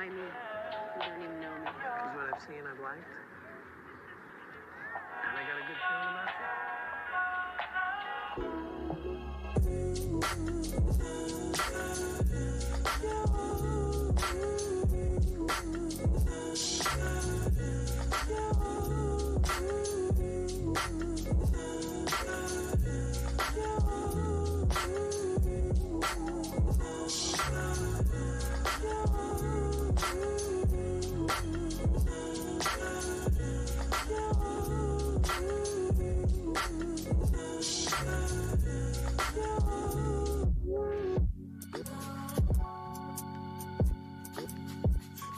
Why me? You don't even know me. Because what I've seen, I've liked. And I got a good feeling about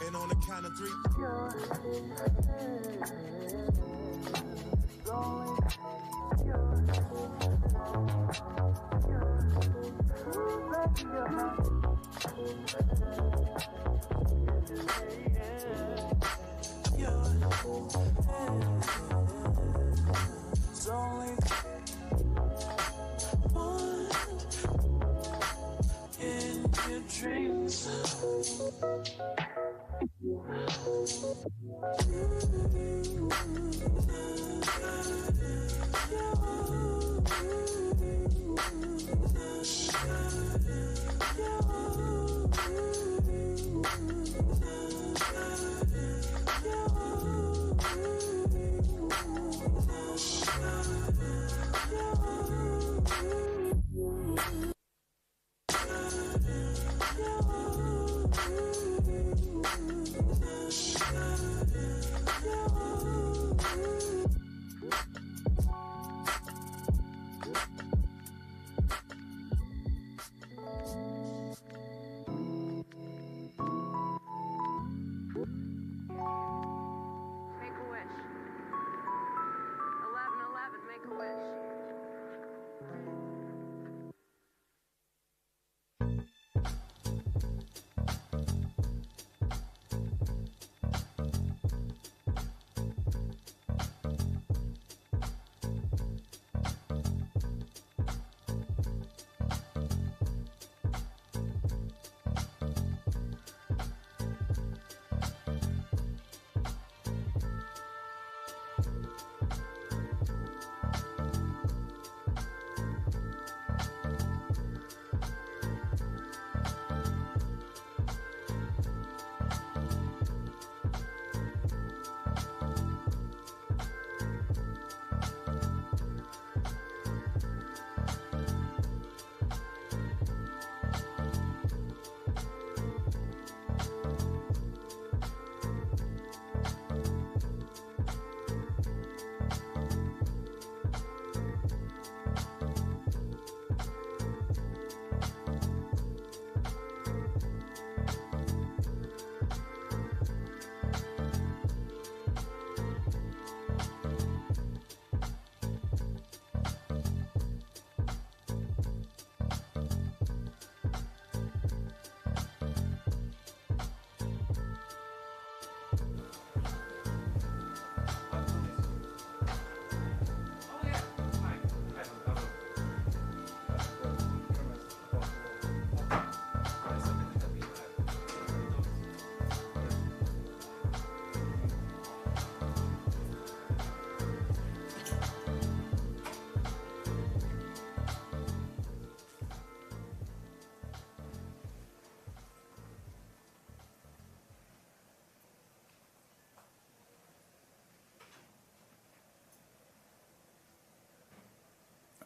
And on the count of three.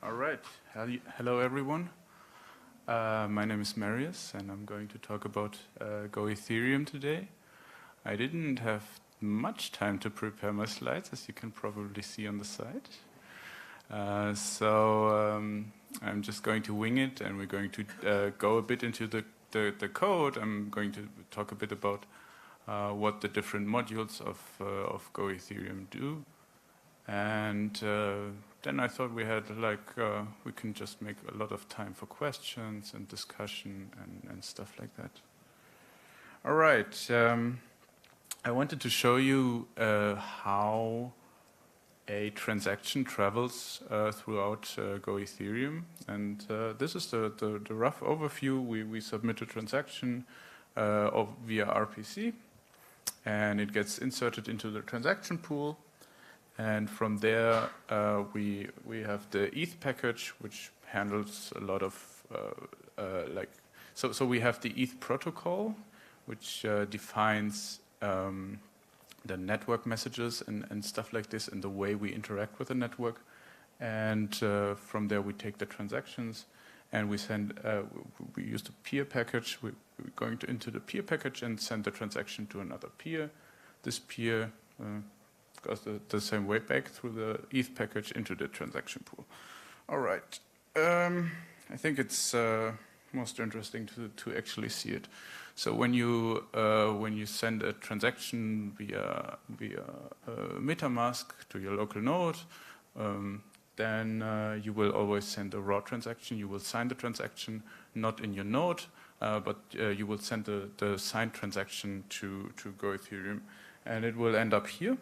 All right. Hello, everyone. My name is Marius, and I'm going to talk about Go Ethereum today. I didn't have much time to prepare my slides, as you can probably see on the side. So I'm just going to wing it, and we're going to go a bit into the code. I'm going to talk a bit about what the different modules of Go Ethereum do. And then I thought we had we can just make a lot of time for questions and discussion and stuff like that. All right. I wanted to show you how a transaction travels throughout Go Ethereum. And this is the rough overview. We submit a transaction. or via RPC, and it gets inserted into the transaction pool. And from there, we have the ETH package, which handles a lot of So we have the ETH protocol, which defines the network messages and stuff like this, and the way we interact with the network. And from there, we take the transactions, and we send. We use the peer package. We're going into the peer package and send the transaction to another peer. This peer goes the same way back through the ETH package into the transaction pool. All right. I think it's most interesting to actually see it. So when you send a transaction via MetaMask to your local node, then you will always send a raw transaction. You will sign the transaction not in your node, but you will send the signed transaction to Go Ethereum, and it will end up here.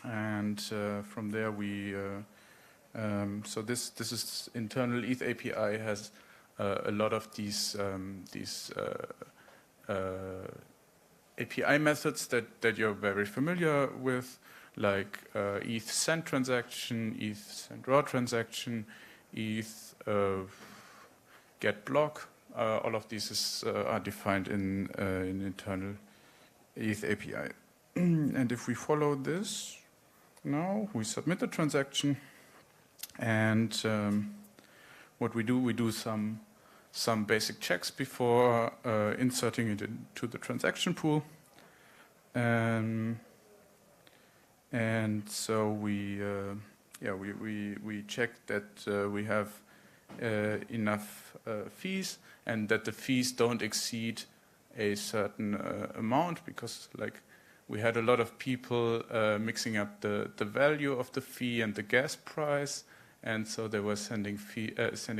And from there we so this is internal ETH API has a lot of these API methods that you're very familiar with, like ETH send transaction, ETH send raw transaction, ETH get block. All of these are defined in internal ETH API. And if we follow this, now we submit the transaction, and what we do some basic checks before inserting it into the transaction pool. And so we check that we have enough fees, and that the fees don't exceed a certain amount, because like we had a lot of people mixing up the value of the fee and the gas price, and so they were sending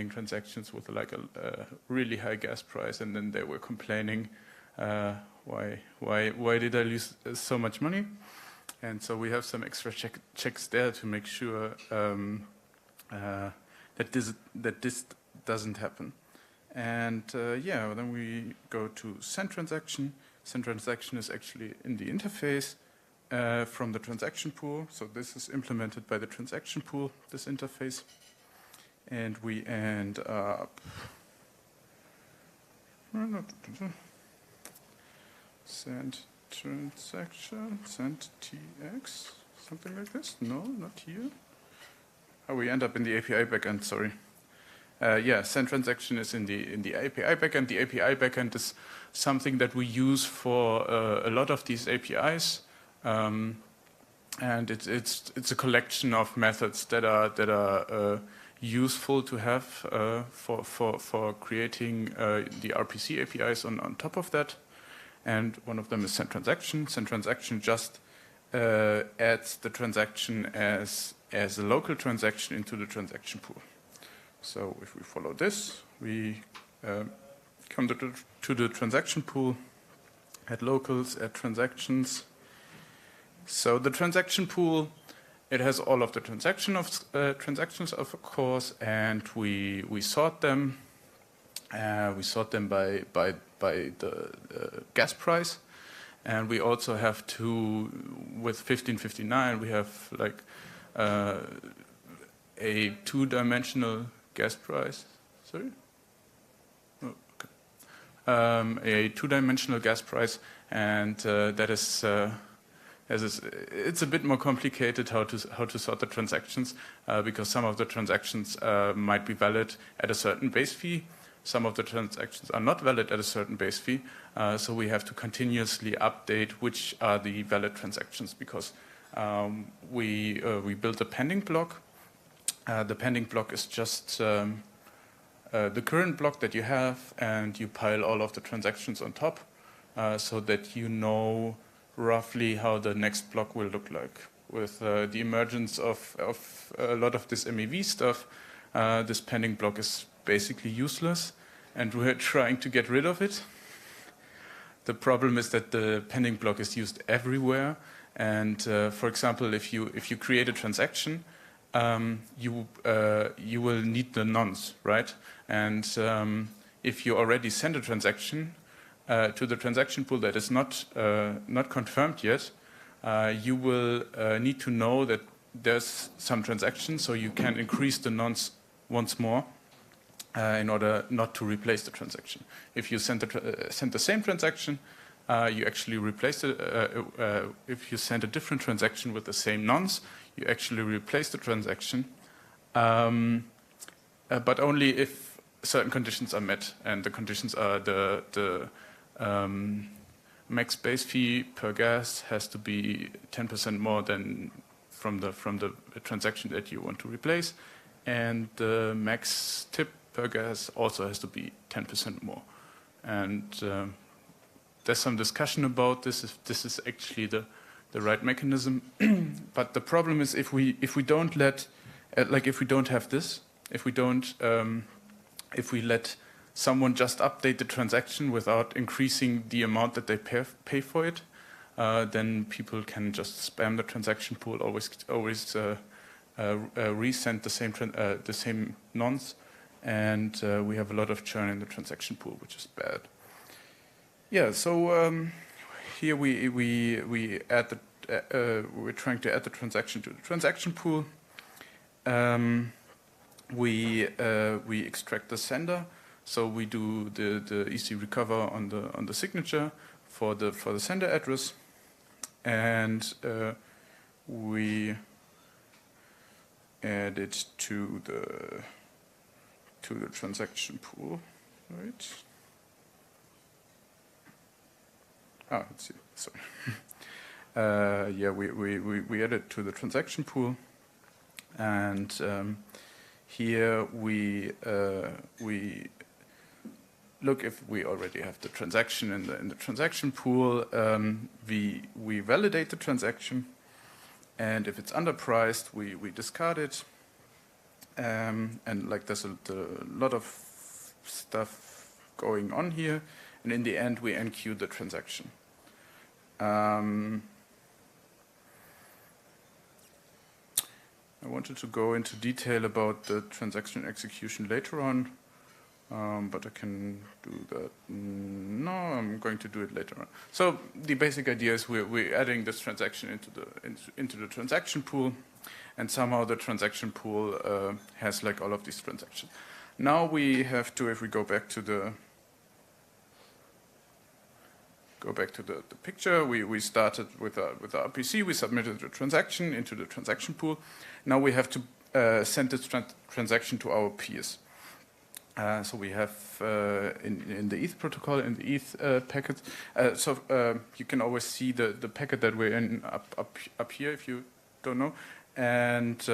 transactions with like a really high gas price, and then they were complaining, why did I lose so much money? And so we have some extra checks there to make sure that this doesn't happen. And then we go to send transaction. Send transaction is actually in the interface from the transaction pool. So this is implemented by the transaction pool, this interface. And we end up send transaction, send TX, something like this. No, not here. Oh, we end up in the API backend, sorry. Send transaction is in the API backend. The API backend is something that we use for a lot of these APIs, and it's a collection of methods that are useful to have for creating the RPC APIs on top of that. And one of them is send transaction. Send transaction just adds the transaction as a local transaction into the transaction pool. So if we follow this, we come to the transaction pool, add locals, add transactions. So the transaction pool, it has all of the transactions, of course, and we sort them. We sort them by the gas price, and we also have to, with 1559, we have like a two-dimensional gas price. Sorry? Oh, okay. A two-dimensional gas price, and that is it's a bit more complicated how to sort the transactions, because some of the transactions might be valid at a certain base fee. Some of the transactions are not valid at a certain base fee, so we have to continuously update which are the valid transactions, because we built a pending block. The pending block is just the current block that you have, and you pile all of the transactions on top, so that you know roughly how the next block will look like. With the emergence of a lot of this MEV stuff, this pending block is basically useless, and we're trying to get rid of it. The problem is that the pending block is used everywhere, and for example, if you create a transaction, you will need the nonce, right? And if you already send a transaction, to the transaction pool that is not confirmed yet, you will need to know that there's some transaction, so you can increase the nonce once more in order not to replace the transaction. If you send the same transaction, you actually replace it. If you send a different transaction with the same nonce, you actually replace the transaction, but only if certain conditions are met, and the conditions are the max base fee per gas has to be 10% more than from the transaction that you want to replace, and the max tip per gas also has to be 10% more. And there's some discussion about this, if this is actually the right mechanism. But the problem is if we don't let, if we don't have this, if we let someone just update the transaction without increasing the amount that they pay for it, then people can just spam the transaction pool, always resend the same nonce, and we have a lot of churn in the transaction pool, which is bad. Yeah, so here we add we're trying to add the transaction to the transaction pool. We extract the sender, so we do the EC recover on the signature for the sender address, and we add it to the transaction pool, right? Ah, let's see. Sorry. Yeah, we add it to the transaction pool, and here we look if we already have the transaction in the transaction pool. We validate the transaction, and if it's underpriced, we discard it. And like there's a lot of stuff going on here, and in the end we enqueue the transaction. I wanted to go into detail about the transaction execution later on, but I can do that. No, I'm going to do it later on. So the basic idea is we're adding this transaction into the transaction pool, and somehow the transaction pool has like all of these transactions. Now we have to, if we go back to the picture, we started with our RPC, we submitted the transaction into the transaction pool. Now we have to send this transaction to our peers. So we have in the ETH protocol, in the ETH packet, so you can always see the packet that we're in up here if you don't know. And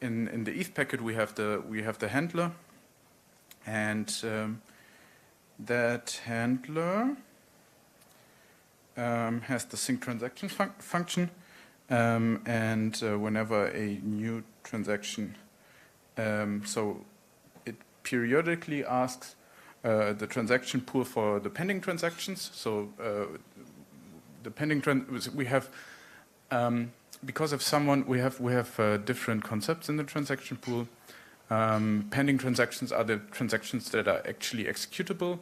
in the ETH packet we have the handler, and that handler has the sync transactions function, and whenever a new transaction, so it periodically asks the transaction pool for the pending transactions. So the pending we have because of someone we have different concepts in the transaction pool. Pending transactions are the transactions that are actually executable.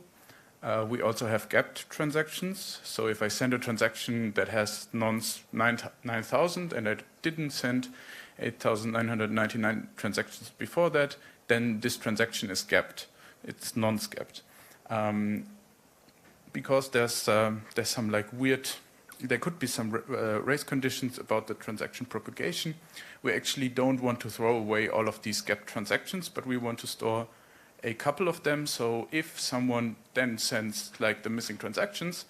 We also have gapped transactions. So if I send a transaction that has nonce 9,000 and I didn't send 8,999 transactions before that, then this transaction is gapped. It's nonce gapped. Because there's some like weird, there could be some race conditions about the transaction propagation. We actually don't want to throw away all of these gapped transactions, but we want to store a couple of them. So if someone then sends like the missing transactions,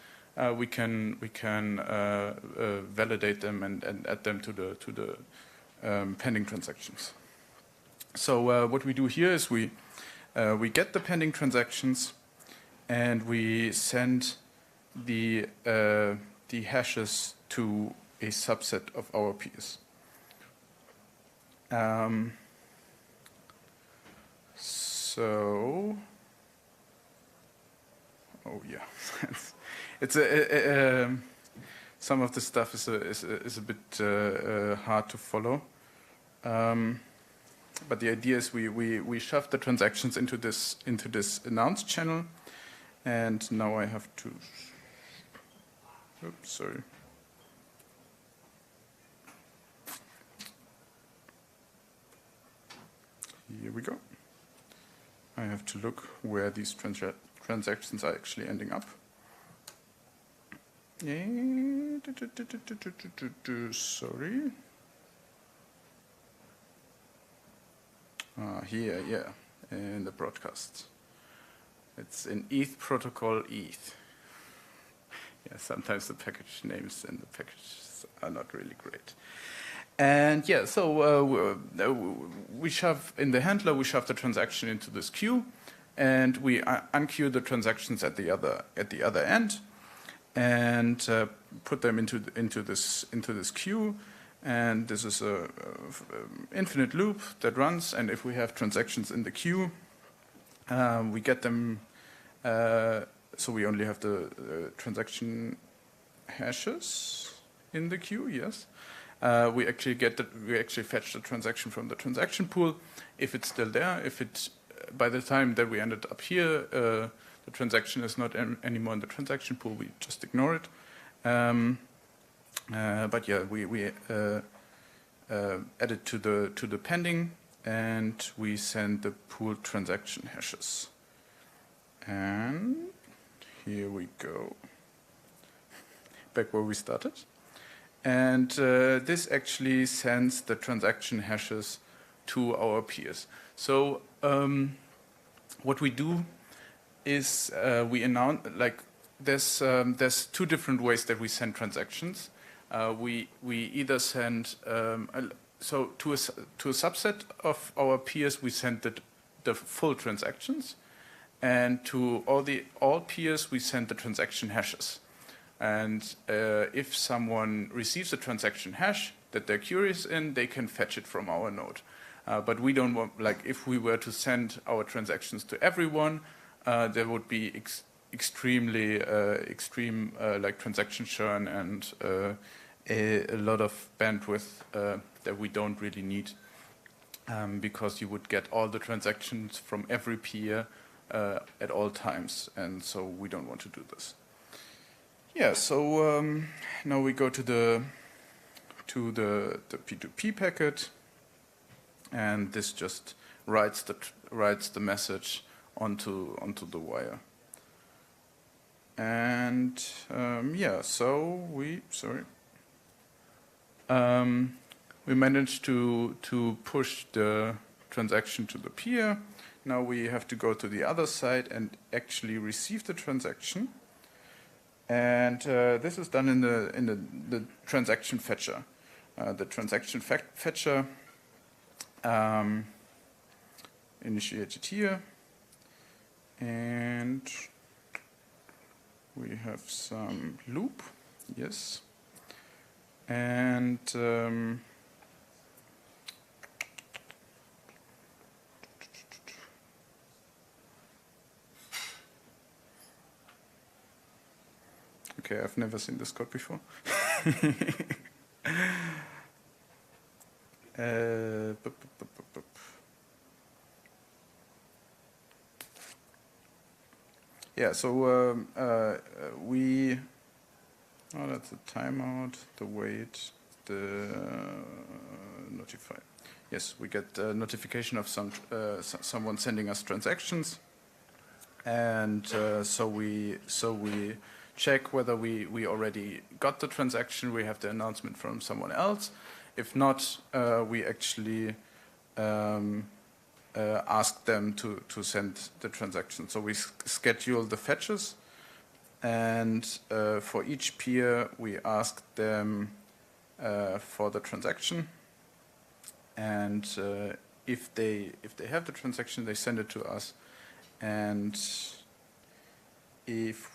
we can validate them and add them to the pending transactions. So what we do here is we get the pending transactions, and we send the hashes to a subset of our peers. So, oh yeah, it's some of the stuff is a bit hard to follow, but the idea is we shove the transactions into this announce channel, And now I have to, oops, sorry. Here we go. I have to look where these transactions are actually ending up. Sorry. Here, yeah, in the broadcast. It's in ETH protocol ETH. Yeah, sometimes the package names in the packages are not really great. And yeah, so we shove in the handler, we shove the transaction into this queue, and we unqueue the transactions at the other end, and put them into this queue. And this is a infinite loop that runs. And if we have transactions in the queue, we get them. So we only have the transaction hashes in the queue. Yes. We actually fetch the transaction from the transaction pool if it's still there. If it's by the time that we ended up here, the transaction is not anymore in the transaction pool. We just ignore it. But yeah, we add it to the pending, and we send the pool transaction hashes. And here we go, back where we started. And this actually sends the transaction hashes to our peers. So what we do is we announce, like, there's two different ways that we send transactions. We either send so to a subset of our peers we send the full transactions, and to all peers we send the transaction hashes. And if someone receives a transaction hash that they're curious in, they can fetch it from our node. But we don't want, like, if we were to send our transactions to everyone, there would be extreme like transaction churn and a lot of bandwidth that we don't really need, because you would get all the transactions from every peer at all times, and so we don't want to do this. Yeah, so now we go to the P2P packet, and this just writes the message onto the wire. And yeah, so we managed to push the transaction to the peer. Now we have to go to the other side and actually receive the transaction. And this is done in the transaction fetcher. The transaction fetcher initiated here, and we have some loop, yes, and okay, I've never seen this code before. Yeah, so we, oh, that's a timeout, the wait, the notify. Yes, we get a notification of someone sending us transactions, and so we check whether we already got the transaction. We have the announcement from someone else. If not, we actually ask them to send the transaction. So we schedule the fetches, and for each peer we ask them for the transaction, and if they have the transaction, they send it to us, and if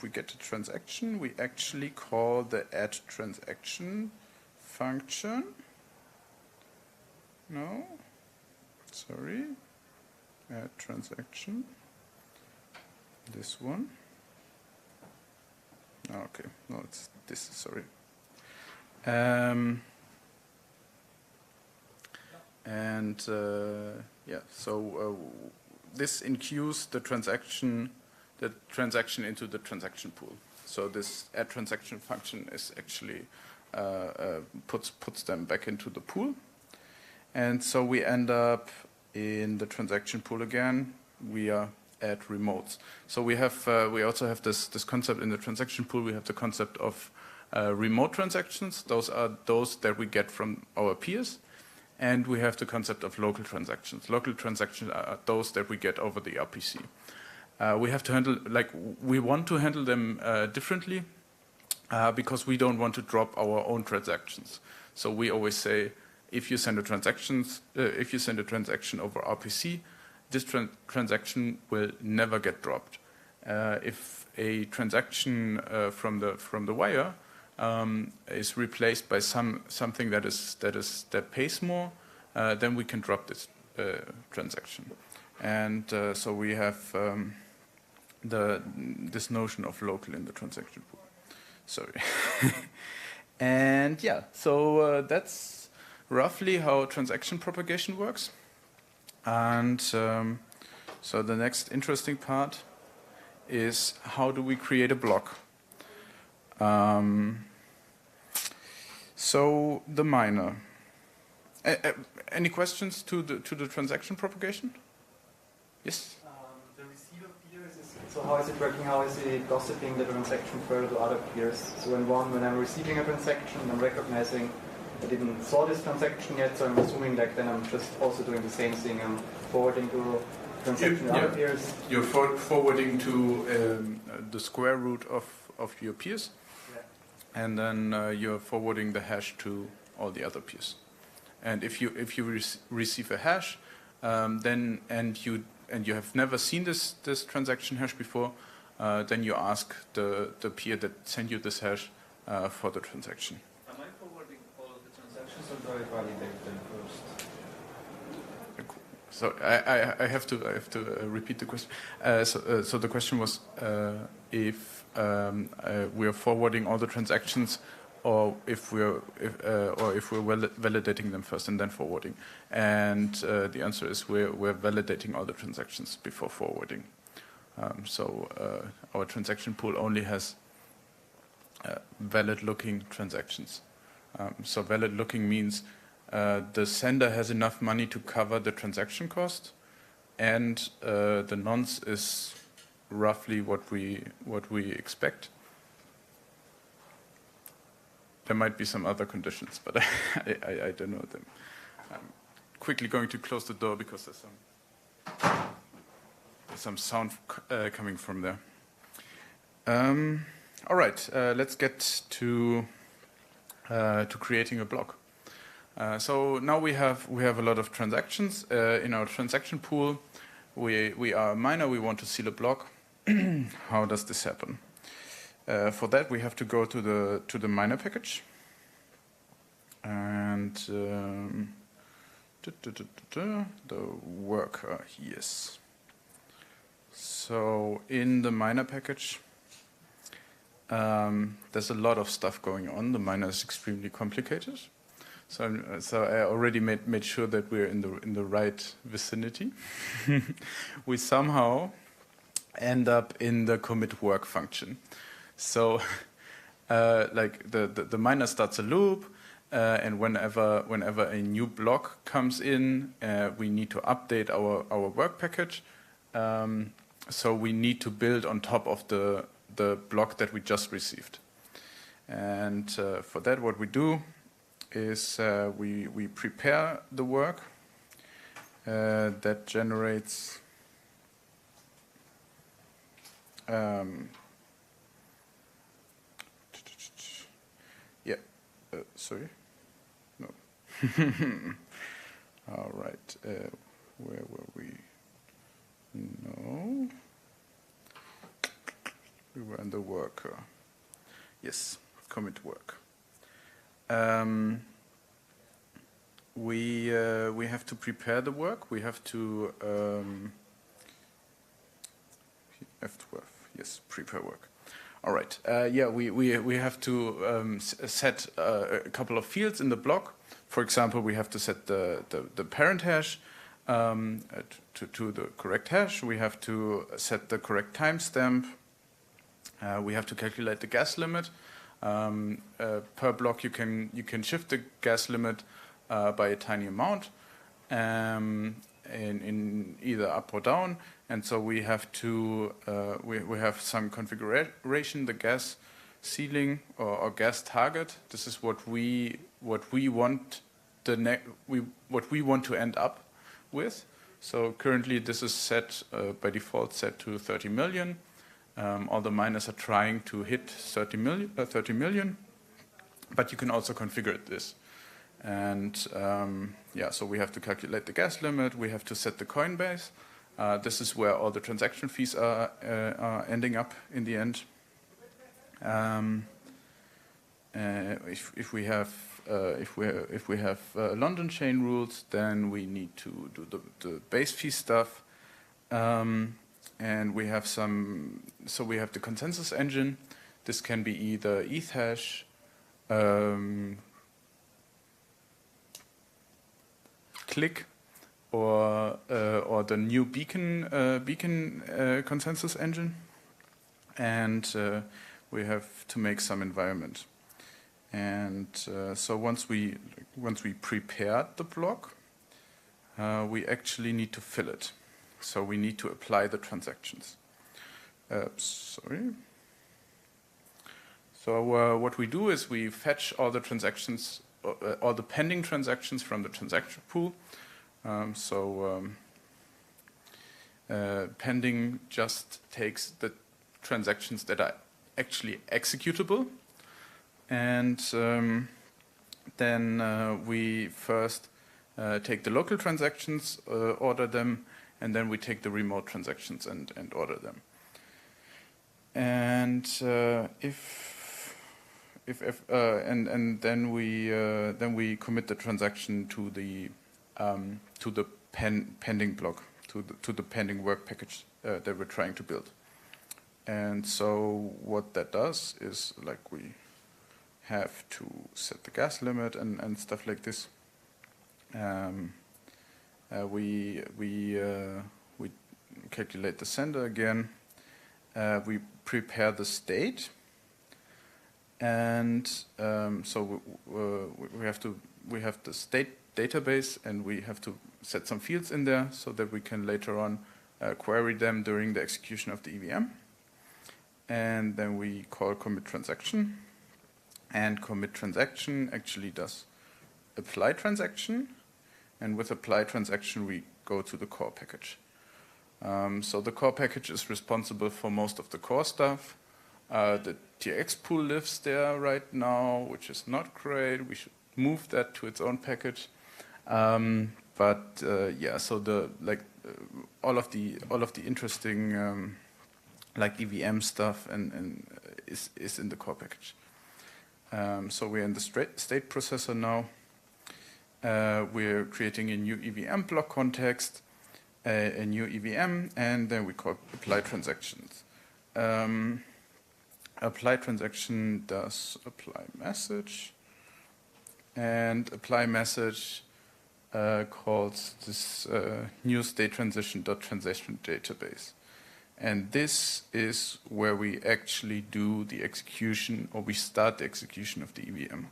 we get a transaction, we actually call the add transaction function. No, sorry, add transaction, this one. Okay, no, it's this, sorry. And yeah, so this enqueues the transaction into the transaction pool. So this add transaction function is actually puts them back into the pool, and so we end up in the transaction pool again. We are add remotes. So we also have this concept in the transaction pool. We have the concept of remote transactions. Those are those that we get from our peers. And we have the concept of local transactions. Local transactions are those that we get over the RPC. We have to handle, we want to handle them differently because we don't want to drop our own transactions. So we always say, if you send a transaction over RPC, this transaction will never get dropped. If a transaction from the wire is replaced by something that pays more, then we can drop this transaction. And so we have this notion of local in the transaction pool. Sorry. And yeah, so that's roughly how transaction propagation works. And so the next interesting part is, how do we create a block? So the miner. Any questions to the transaction propagation? Yes. The receiver peers. So how is it working? How is it gossiping the transaction further to other peers? So when I'm receiving a transaction, I'm recognizing I didn't saw this transaction yet, so I'm assuming then I'm just also doing the same thing. I'm forwarding to transaction to other peers. You're forwarding to the square root of your peers, and then you're forwarding the hash to all the other peers. And if you receive a hash, then and you have never seen this transaction hash before, then you ask the peer that sent you this hash for the transaction. Am I forwarding all of the transactions, or do I validate them first? So I have to repeat the question. So the question was if we are forwarding all the transactions, or if we're validating them first and then forwarding. And the answer is we're validating all the transactions before forwarding. So our transaction pool only has valid-looking transactions. So valid-looking means the sender has enough money to cover the transaction cost, and the nonce is roughly what we expect. There might be some other conditions, but I don't know them. I'm quickly going to close the door because there's some sound coming from there. All right, let's get to creating a block. So now we have a lot of transactions in our transaction pool. We are a miner. We want to seal a block. How does this happen? For that, we have to go to the miner package, and the worker. Yes. So in the miner package, there's a lot of stuff going on. The miner is extremely complicated. So I already made sure that we're in the right vicinity. We somehow end up in the commit work function. So, like the miner starts a loop, and whenever a new block comes in, we need to update our work package. So we need to build on top of the block that we just received. And for that, what we do is we prepare the work that generates. Sorry, no. All right, where were we? No, we were in the worker. Yes, commit work. We have to prepare the work. We have to yes, prepare work. All right. Yeah, we have to set a couple of fields in the block. For example, we have to set the parent hash. to the correct hash. We have to set the correct timestamp. We have to calculate the gas limit. Per block, you can shift the gas limit by a tiny amount, in either up or down. And so we have to we have some configuration, the gas ceiling or gas target. This is what we want what we want to end up with. So currently this is set by default set to 30 million. All the miners are trying to hit 30 million, but you can also configure this. And yeah, so we have to calculate the gas limit. We have to set the coin base. This is where all the transaction fees are ending up in the end. If we have London chain rules, then we need to do the base fee stuff. And we have so we have the consensus engine. This can be either ETHhash, Click, or the new Beacon consensus engine. And we have to make some environment. And so once we prepared the block, we actually need to fill it. So we need to apply the transactions. So what we do is we fetch all the transactions, all the pending transactions from the transaction pool. Pending just takes the transactions that are actually executable. And then we first take the local transactions, order them, and then we take the remote transactions and order them. And then we commit the transaction to the pending block, to the pending work package that we're trying to build. And so what that does is, like, we have to set the gas limit and stuff like this. We calculate the sender again. We prepare the state, and so we have the state database, and we have to set some fields in there so that we can later on query them during the execution of the EVM. And then we call commit transaction, and commit transaction actually does apply transaction. And with apply transaction, we go to the core package. So the core package is responsible for most of the core stuff. The TX pool lives there right now, which is not great. We should move that to its own package. Yeah, so all of the interesting like EVM stuff and is in the core package. So we're in the state processor now. We're creating a new EVM block context, a new EVM, and then we call apply transactions. Apply transaction does apply message, and apply message calls this new state transition.transaction database. And this is where we actually do the execution, or we start the execution of the EVM.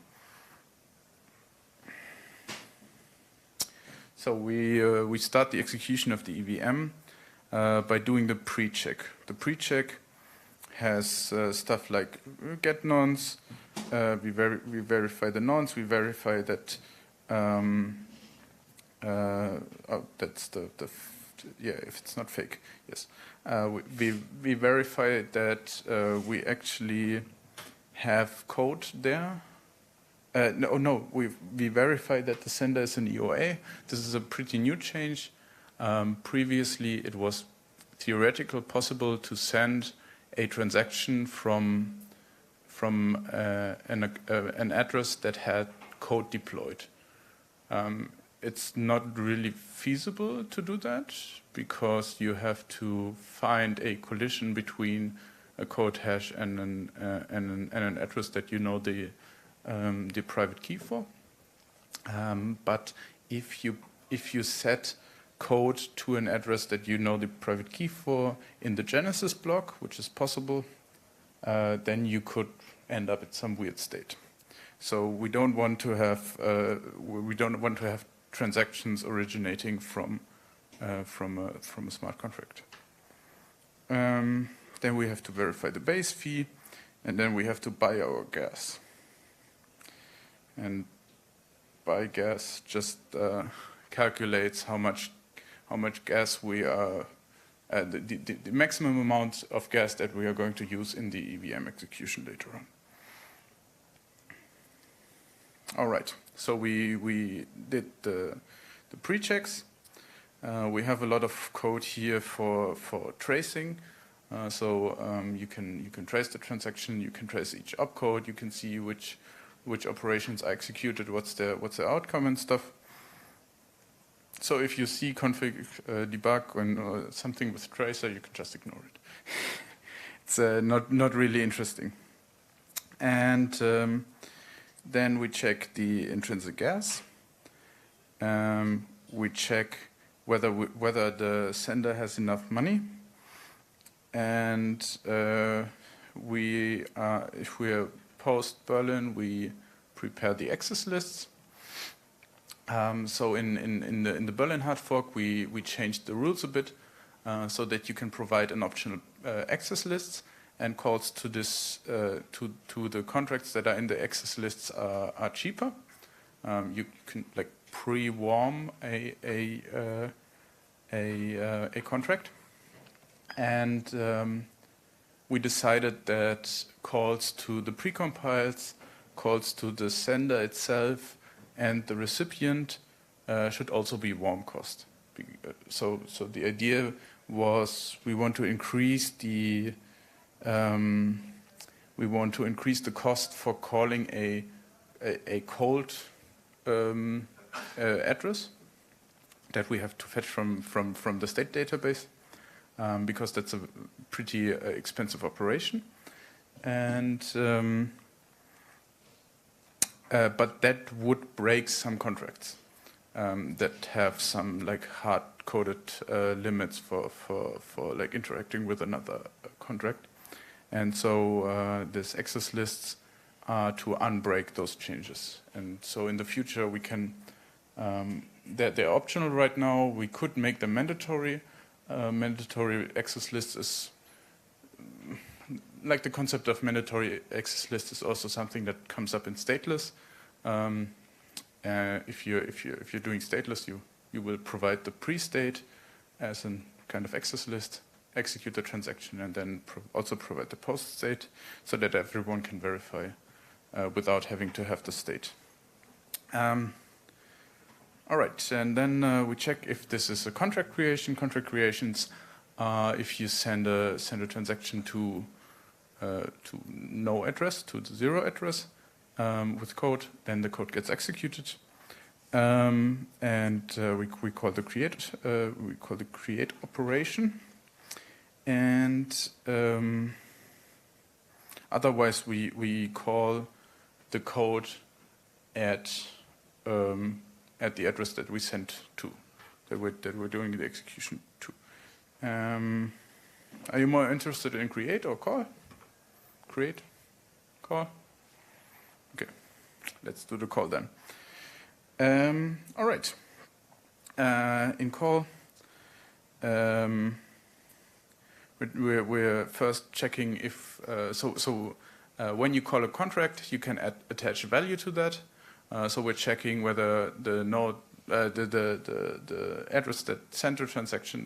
So we start the execution of the EVM by doing the pre-check. The pre-check has stuff like get nonce. We verify the nonce. We verify that that's if it's not fake. Yes, we verify that we actually have code there. We verify that the sender is an EOA. This is a pretty new change. Previously, it was theoretically possible to send a transaction from an address that had code deployed. It's not really feasible to do that because you have to find a collision between a code hash and an address that you know the private key for. But if you set code to an address that you know the private key for in the Genesis block, which is possible, then you could end up at some weird state. So we don't want to have transactions originating from a smart contract. Then we have to verify the base fee, and then we have to buy our gas. And buy gas just calculates how much gas we are, the maximum amount of gas that we are going to use in the EVM execution later on. All right, so we did the pre-checks. We have a lot of code here for tracing. You can trace the transaction, you can trace each opcode, you can see which operations are executed, what's the outcome and stuff. So if you see config debug and something with tracer, you can just ignore it. It's not really interesting. And then we check the intrinsic gas. We check whether the sender has enough money. And if we are post Berlin, we prepare the access lists. So in the Berlin hard fork, we changed the rules a bit so that you can provide an optional access lists, and calls to this to the contracts that are in the access lists are cheaper. You can like pre-warm a contract, and we decided that calls to the precompiles, calls to the sender itself, and the recipient should also be warm cost. So the idea was we want to increase the cost for calling a cold address that we have to fetch from the state database, because that's a pretty expensive operation, and but that would break some contracts that have some like hard-coded limits for like interacting with another contract, and so these access lists are to unbreak those changes. And so in the future we can, they're optional right now. We could make them mandatory. Mandatory access lists is like the concept of mandatory access list is also something that comes up in stateless. If you're doing stateless, you will provide the pre-state as a kind of access list, execute the transaction, and then also provide the post-state so that everyone can verify without having to have the state. All right, and then we check if this is a contract creation. Contract creations, if you send a transaction to no address, to the zero address with code, then the code gets executed, and we call the create operation, and otherwise we call the code at the address that we sent to, that we're doing the execution to. Are you more interested in create or call? Create, call. Okay, let's do the call then. All right. In call, we're first checking if when you call a contract, you can attach a value to that. So we're checking whether the node, the address that sent the transaction,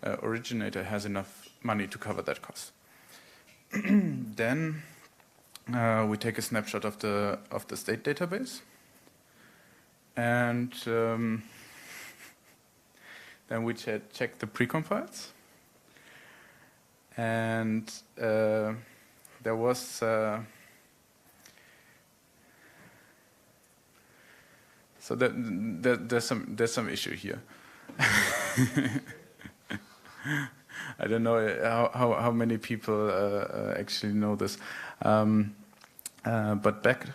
the originator has enough money to cover that cost. Then we take a snapshot of the state database, and then we check the precompiles, and there was so there's some issue here. I don't know how many people actually know this, but back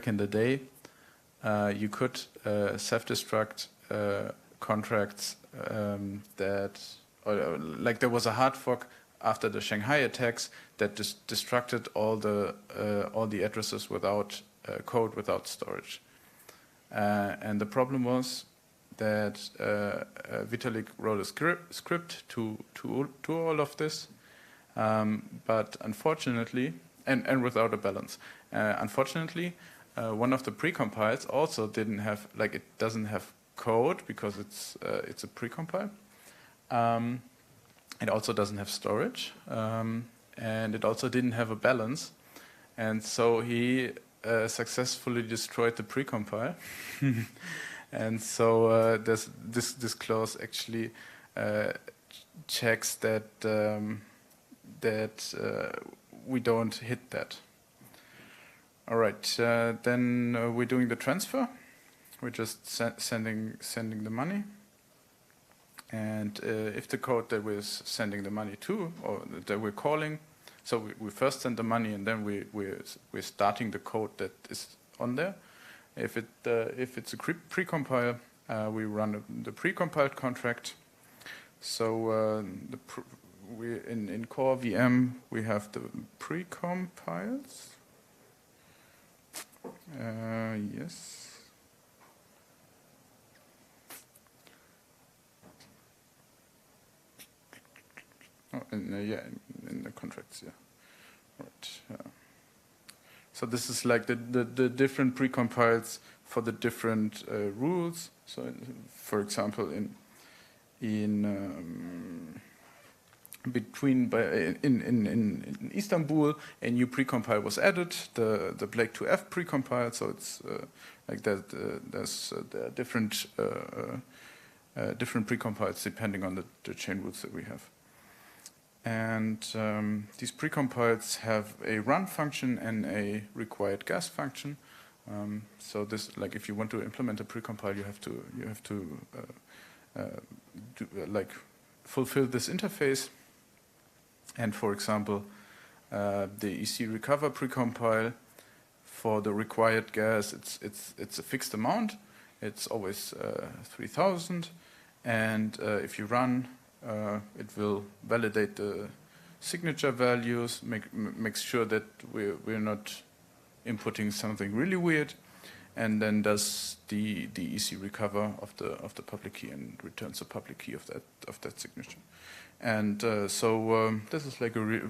in the day, you could self-destruct contracts like there was a hard fork after the Shanghai attacks that destructed all the addresses without code, without storage. And the problem was that Vitalik wrote a script to all of this, but unfortunately, and without a balance. Unfortunately, one of the precompiles also didn't have, like, it doesn't have code because it's a precompile. It also doesn't have storage, and it also didn't have a balance. And so he successfully destroyed the precompile. And so this clause actually checks that we don't hit that. All right, then we're doing the transfer. We're just sending the money. And if the code that we're sending the money to, or that we're calling, so we first send the money and then we're starting the code that is on there. If it's a precompile, we run the precompiled contract. So we in core VM we have the precompiles. Yes. Oh, in the contracts, yeah. Right. Yeah. So this is like the different precompiles for the different rules. So, for example, in Istanbul, a new precompile was added, the Blake 2F precompile. So it's like that. There's different precompiles depending on the chain rules that we have. And these precompiles have a run function and a required gas function. So this, like, if you want to implement a precompile, you have to fulfill this interface. And for example, the EC recover precompile for the required gas, it's a fixed amount. It's always 3,000, and if you run, it will validate the signature values, makes sure that we're not inputting something really weird, and then does the EC recover of the public key and returns the public key of that signature. And so this is like a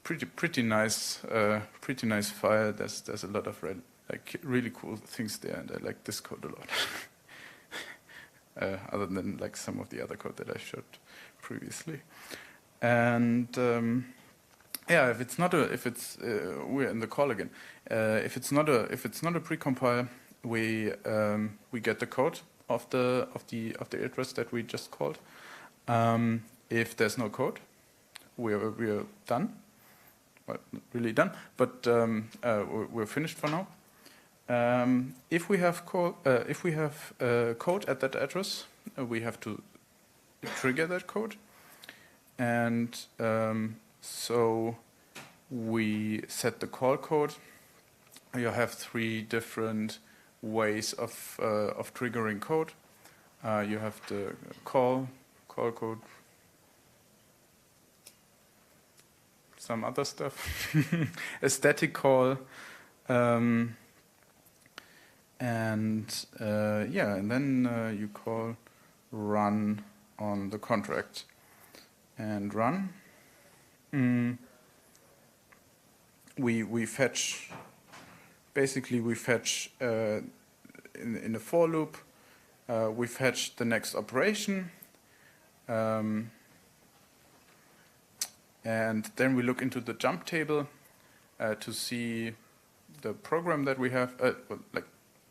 pretty nice file. There's a lot of really cool things there, and I like this code a lot. Other than like some of the other code that I showed previously. And yeah, we're in the call again. If it's not a precompile, we get the code of the address that we just called. If there's no code, we're done. Well, not really done, but we're finished for now. If we have code at that address, we have to trigger that code, and so we set the call code. You have 3 different ways of triggering code. You have the call code, some other stuff, a static call. And then you call run on the contract, and run. We fetch. Basically, we fetch in a for loop. We fetch the next operation, and then we look into the jump table to see the program that we have.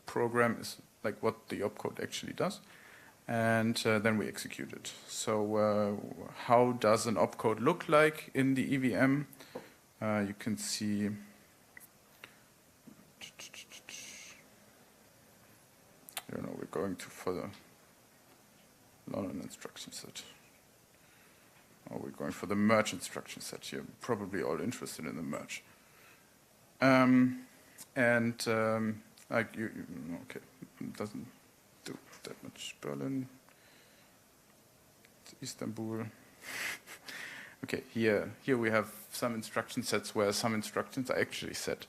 Program is like what the opcode actually does, and then we execute it. So how does an opcode look like in the EVM? You can see we're going for the London instruction set. Or we're going for the merge instruction set. You're probably all interested in the merge. Okay, it doesn't do that much Berlin. Istanbul. Okay, here we have some instruction sets where some instructions are actually set.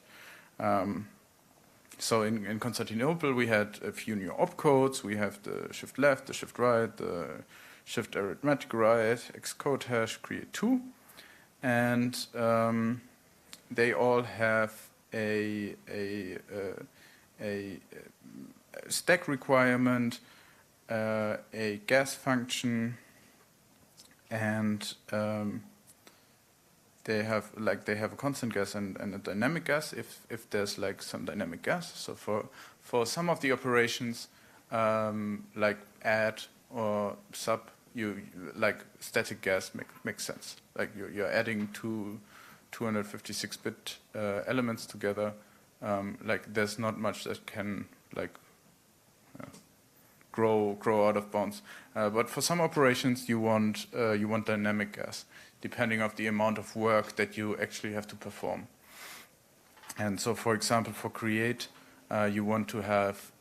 So in Constantinople we had a few new opcodes. We have the shift left, the shift right, the shift arithmetic right, Xcode hash, create 2. And they all have a stack requirement, a gas function, and they have a constant gas and a dynamic gas if there's like some dynamic gas. So for some of the operations like add or sub, you like static gas makes sense. Like you're adding two 256-bit elements together. Like there's not much that can like grow out of bounds. But for some operations, you want dynamic gas, depending on the amount of work that you actually have to perform. And so, for example, for create, you want to have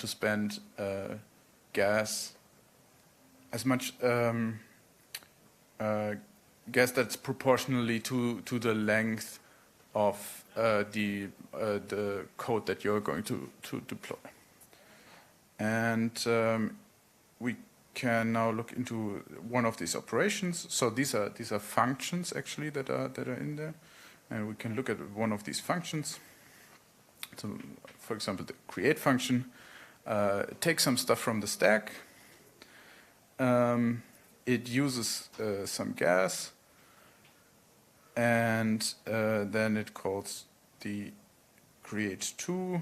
spend gas as much gas that's proportionally to the length of the code that you're going to deploy. And we can now look into one of these operations. So these are functions actually that are in there, and we can look at one of these functions. So, for example, the create function takes some stuff from the stack. It uses some gas, and then it calls the create2,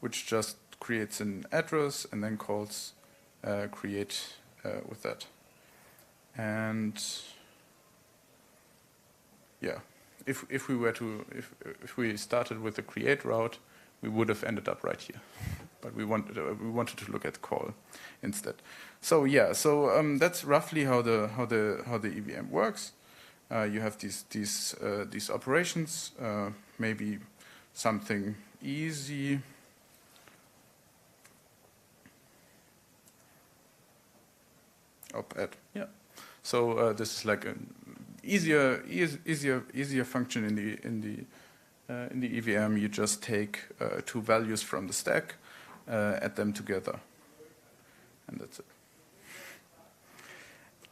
which just creates an address and then calls create with that. And yeah, if we started with the create route, we would have ended up right here. But we wanted to look at call instead. So yeah, that's roughly how the EVM works. You have these operations, maybe something easy. Op-add, yeah. So this is like an easier function in the EVM. You just take two values from the stack, add them together, and that's it.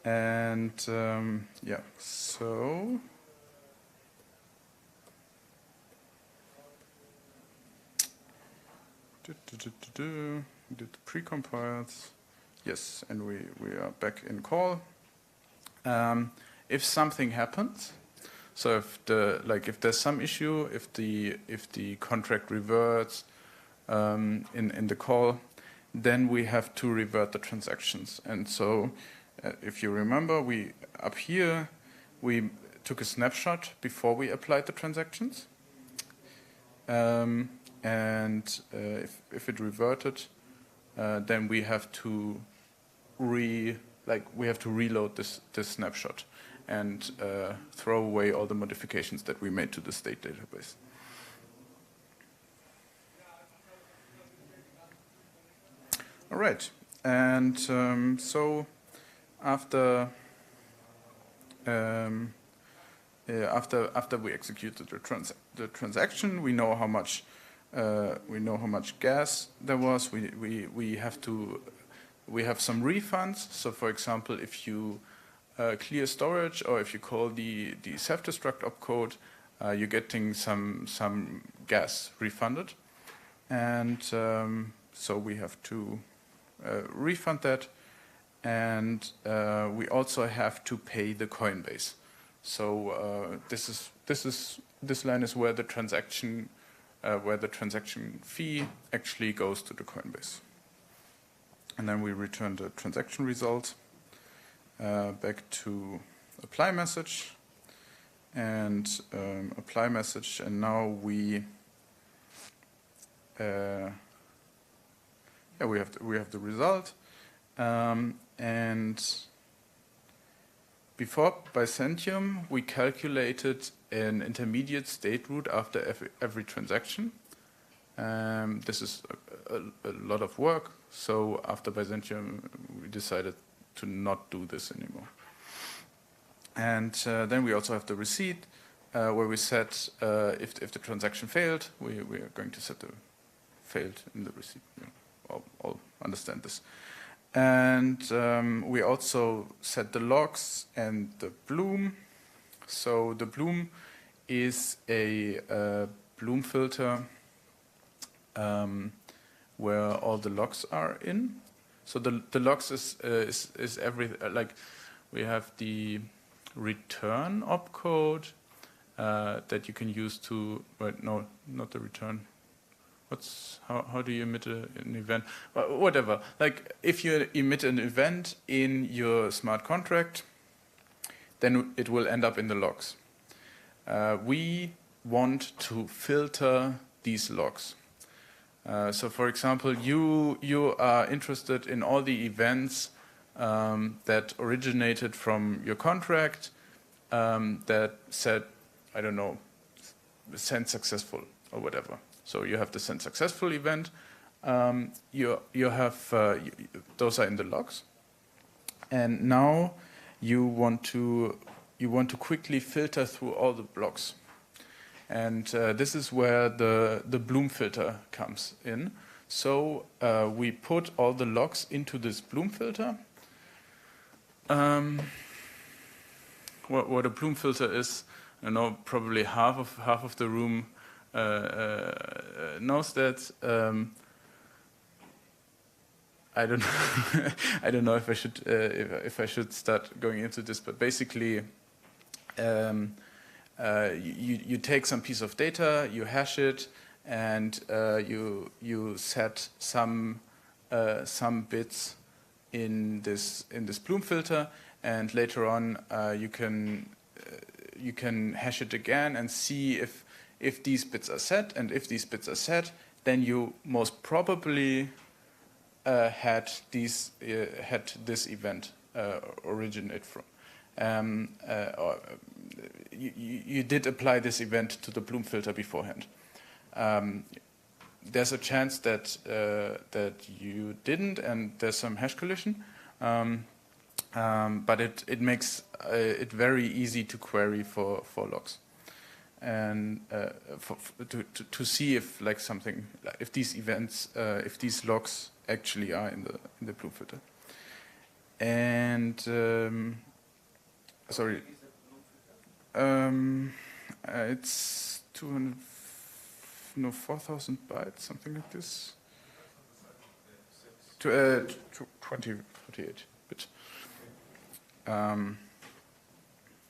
And yeah, so did the precompiles. Yes, and we are back in call. If something happens, so if there's some issue, if the contract reverts in the call, then we have to revert the transactions. And so, if you remember, we took a snapshot before we applied the transactions, and if it reverted, then we have to reload this snapshot and throw away all the modifications that we made to the state database. All right, and so after we executed the transaction, we know how much gas there was. We have some refunds. So, for example, if you clear storage or if you call the self-destruct opcode, you're getting some gas refunded, and so we have to refund that, and we also have to pay the Coinbase. So this line is where the transaction fee actually goes to the Coinbase. And then we return the transaction result back to apply message and apply message, and now we have the result, and before Byzantium we calculated an intermediate state route after every transaction, This is a lot of work, so after Byzantium we decided to not do this anymore. And then we also have the receipt, where we set, if the transaction failed, we are going to set the failed in the receipt. You know, all understand this. And we also set the logs and the bloom. So the bloom is a bloom filter where all the logs are in. So the logs is every, like we have the return opcode that you can use to, but no, not the return. How do you emit an event? Well, whatever. Like if you emit an event in your smart contract, then it will end up in the logs. We want to filter these logs. So, for example, you are interested in all the events that originated from your contract that said, I don't know, send successful or whatever. So you have the send successful event. You have those are in the logs, and now you want to quickly filter through all the blocks. And this is where the bloom filter comes in. So we put all the logs into this bloom filter. What a bloom filter is, I know probably half of the room knows that. I don't know. I don't know if I should start going into this, but basically. You take some piece of data, you hash it, and you set some bits in this bloom filter, and later on you can hash it again and see if these bits are set, and if these bits are set, then you most probably had this event originate from. Or you did apply this event to the bloom filter beforehand. There's a chance that you didn't, and there's some hash collision, but it makes it very easy to query for logs, and to see if like something, if these events, if these logs actually are in the bloom filter, and sorry. It's 4,000 bytes, something like this. 2048 bit.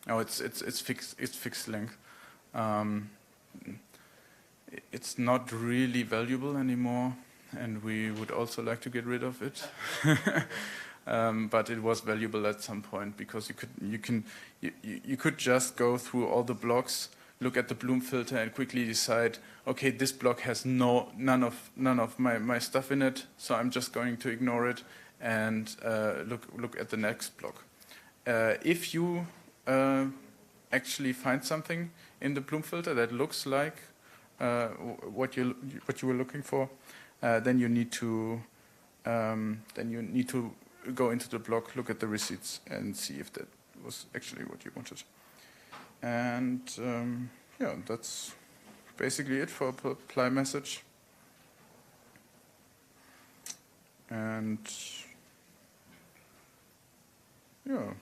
Oh, it's fixed length. It's not really valuable anymore, and we would also like to get rid of it. But it was valuable at some point because you could just go through all the blocks, look at the bloom filter, and quickly decide, okay, this block has none of my stuff in it, so I'm just going to ignore it and look at the next block. If you actually find something in the bloom filter that looks like what you were looking for, then you need to go into the block, look at the receipts, and see if that was actually what you wanted. And yeah, that's basically it for a apply message. And yeah,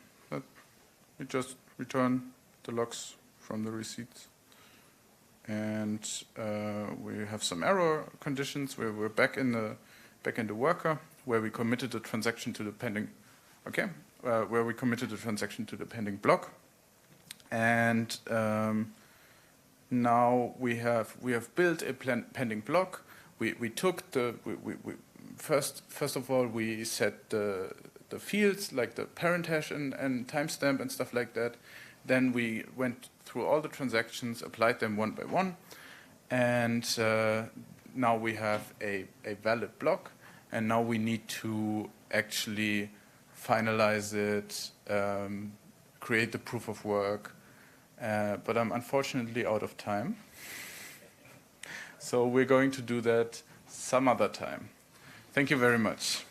we just return the logs from the receipts. And we have some error conditions where we're back in the worker, where we committed the transaction to the pending, where we committed the transaction to the pending block, and now we have built a pending block. We took first of all we set the fields like the parent hash and timestamp and stuff like that. Then we went through all the transactions, applied them one by one, and now we have a valid block. And now we need to actually finalize it, create the proof of work. But I'm unfortunately out of time. So we're going to do that some other time. Thank you very much.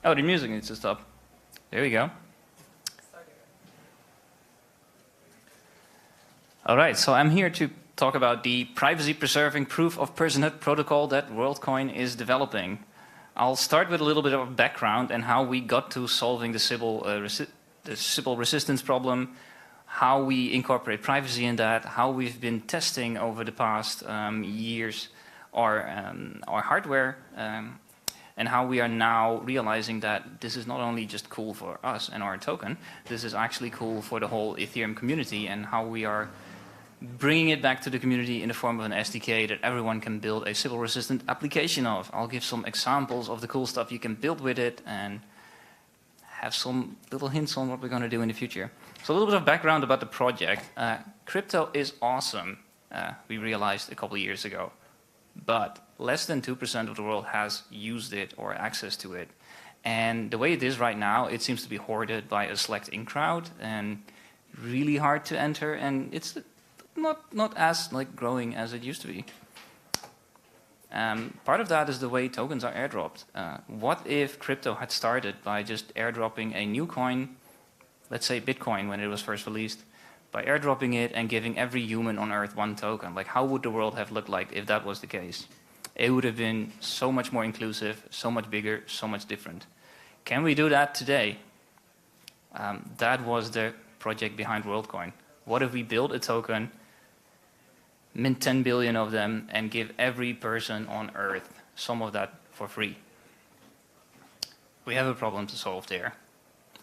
Oh, the music needs to stop. There we go. All right, so I'm here to talk about the privacy-preserving proof-of-personhood protocol that WorldCoin is developing. I'll start with a little bit of background and how we got to solving the Sybil resistance problem, how we incorporate privacy in that, how we've been testing over the past years our hardware. and how we are now realizing that this is not only just cool for us and our token, this is actually cool for the whole Ethereum community, and how we are bringing it back to the community in the form of an SDK that everyone can build a Sybil-resistant application of. I'll give some examples of the cool stuff you can build with it and have some little hints on what we're going to do in the future. So a little bit of background about the project. Crypto is awesome, we realized a couple of years ago, but less than 2% of the world has used it or access to it. And the way it is right now, it seems to be hoarded by a select in crowd and really hard to enter, and it's not as growing as it used to be. Part of that is the way tokens are airdropped. What if crypto had started by just airdropping a new coin, let's say Bitcoin when it was first released, by airdropping it and giving every human on Earth one token? Like, how would the world have looked like if that was the case? It would have been so much more inclusive, so much bigger, so much different. Can we do that today? That was the project behind WorldCoin. What if we build a token, mint 10 billion of them, and give every person on Earth some of that for free? We have a problem to solve there.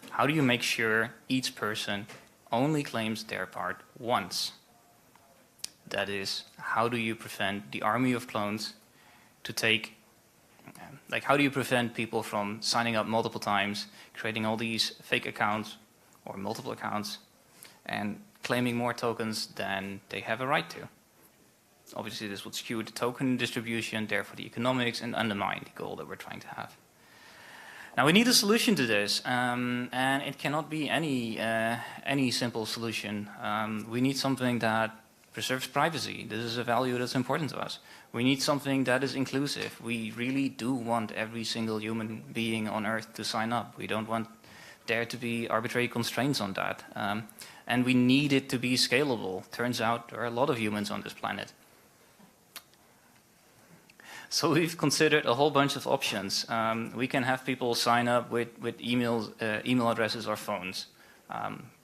How do you make sure each person only claims their part once? That is, how do you prevent the army of clones to take, how do you prevent people from signing up multiple times, creating all these fake accounts or multiple accounts, and claiming more tokens than they have a right to? Obviously, this would skew the token distribution, therefore the economics, and undermine the goal that we're trying to have. Now, we need a solution to this, and it cannot be any simple solution. We need something that preserves privacy. This is a value that's important to us. We need something that is inclusive. We really do want every single human being on Earth to sign up. We don't want there to be arbitrary constraints on that. And we need it to be scalable. Turns out there are a lot of humans on this planet. So we've considered a whole bunch of options. We can have people sign up with email addresses or phones.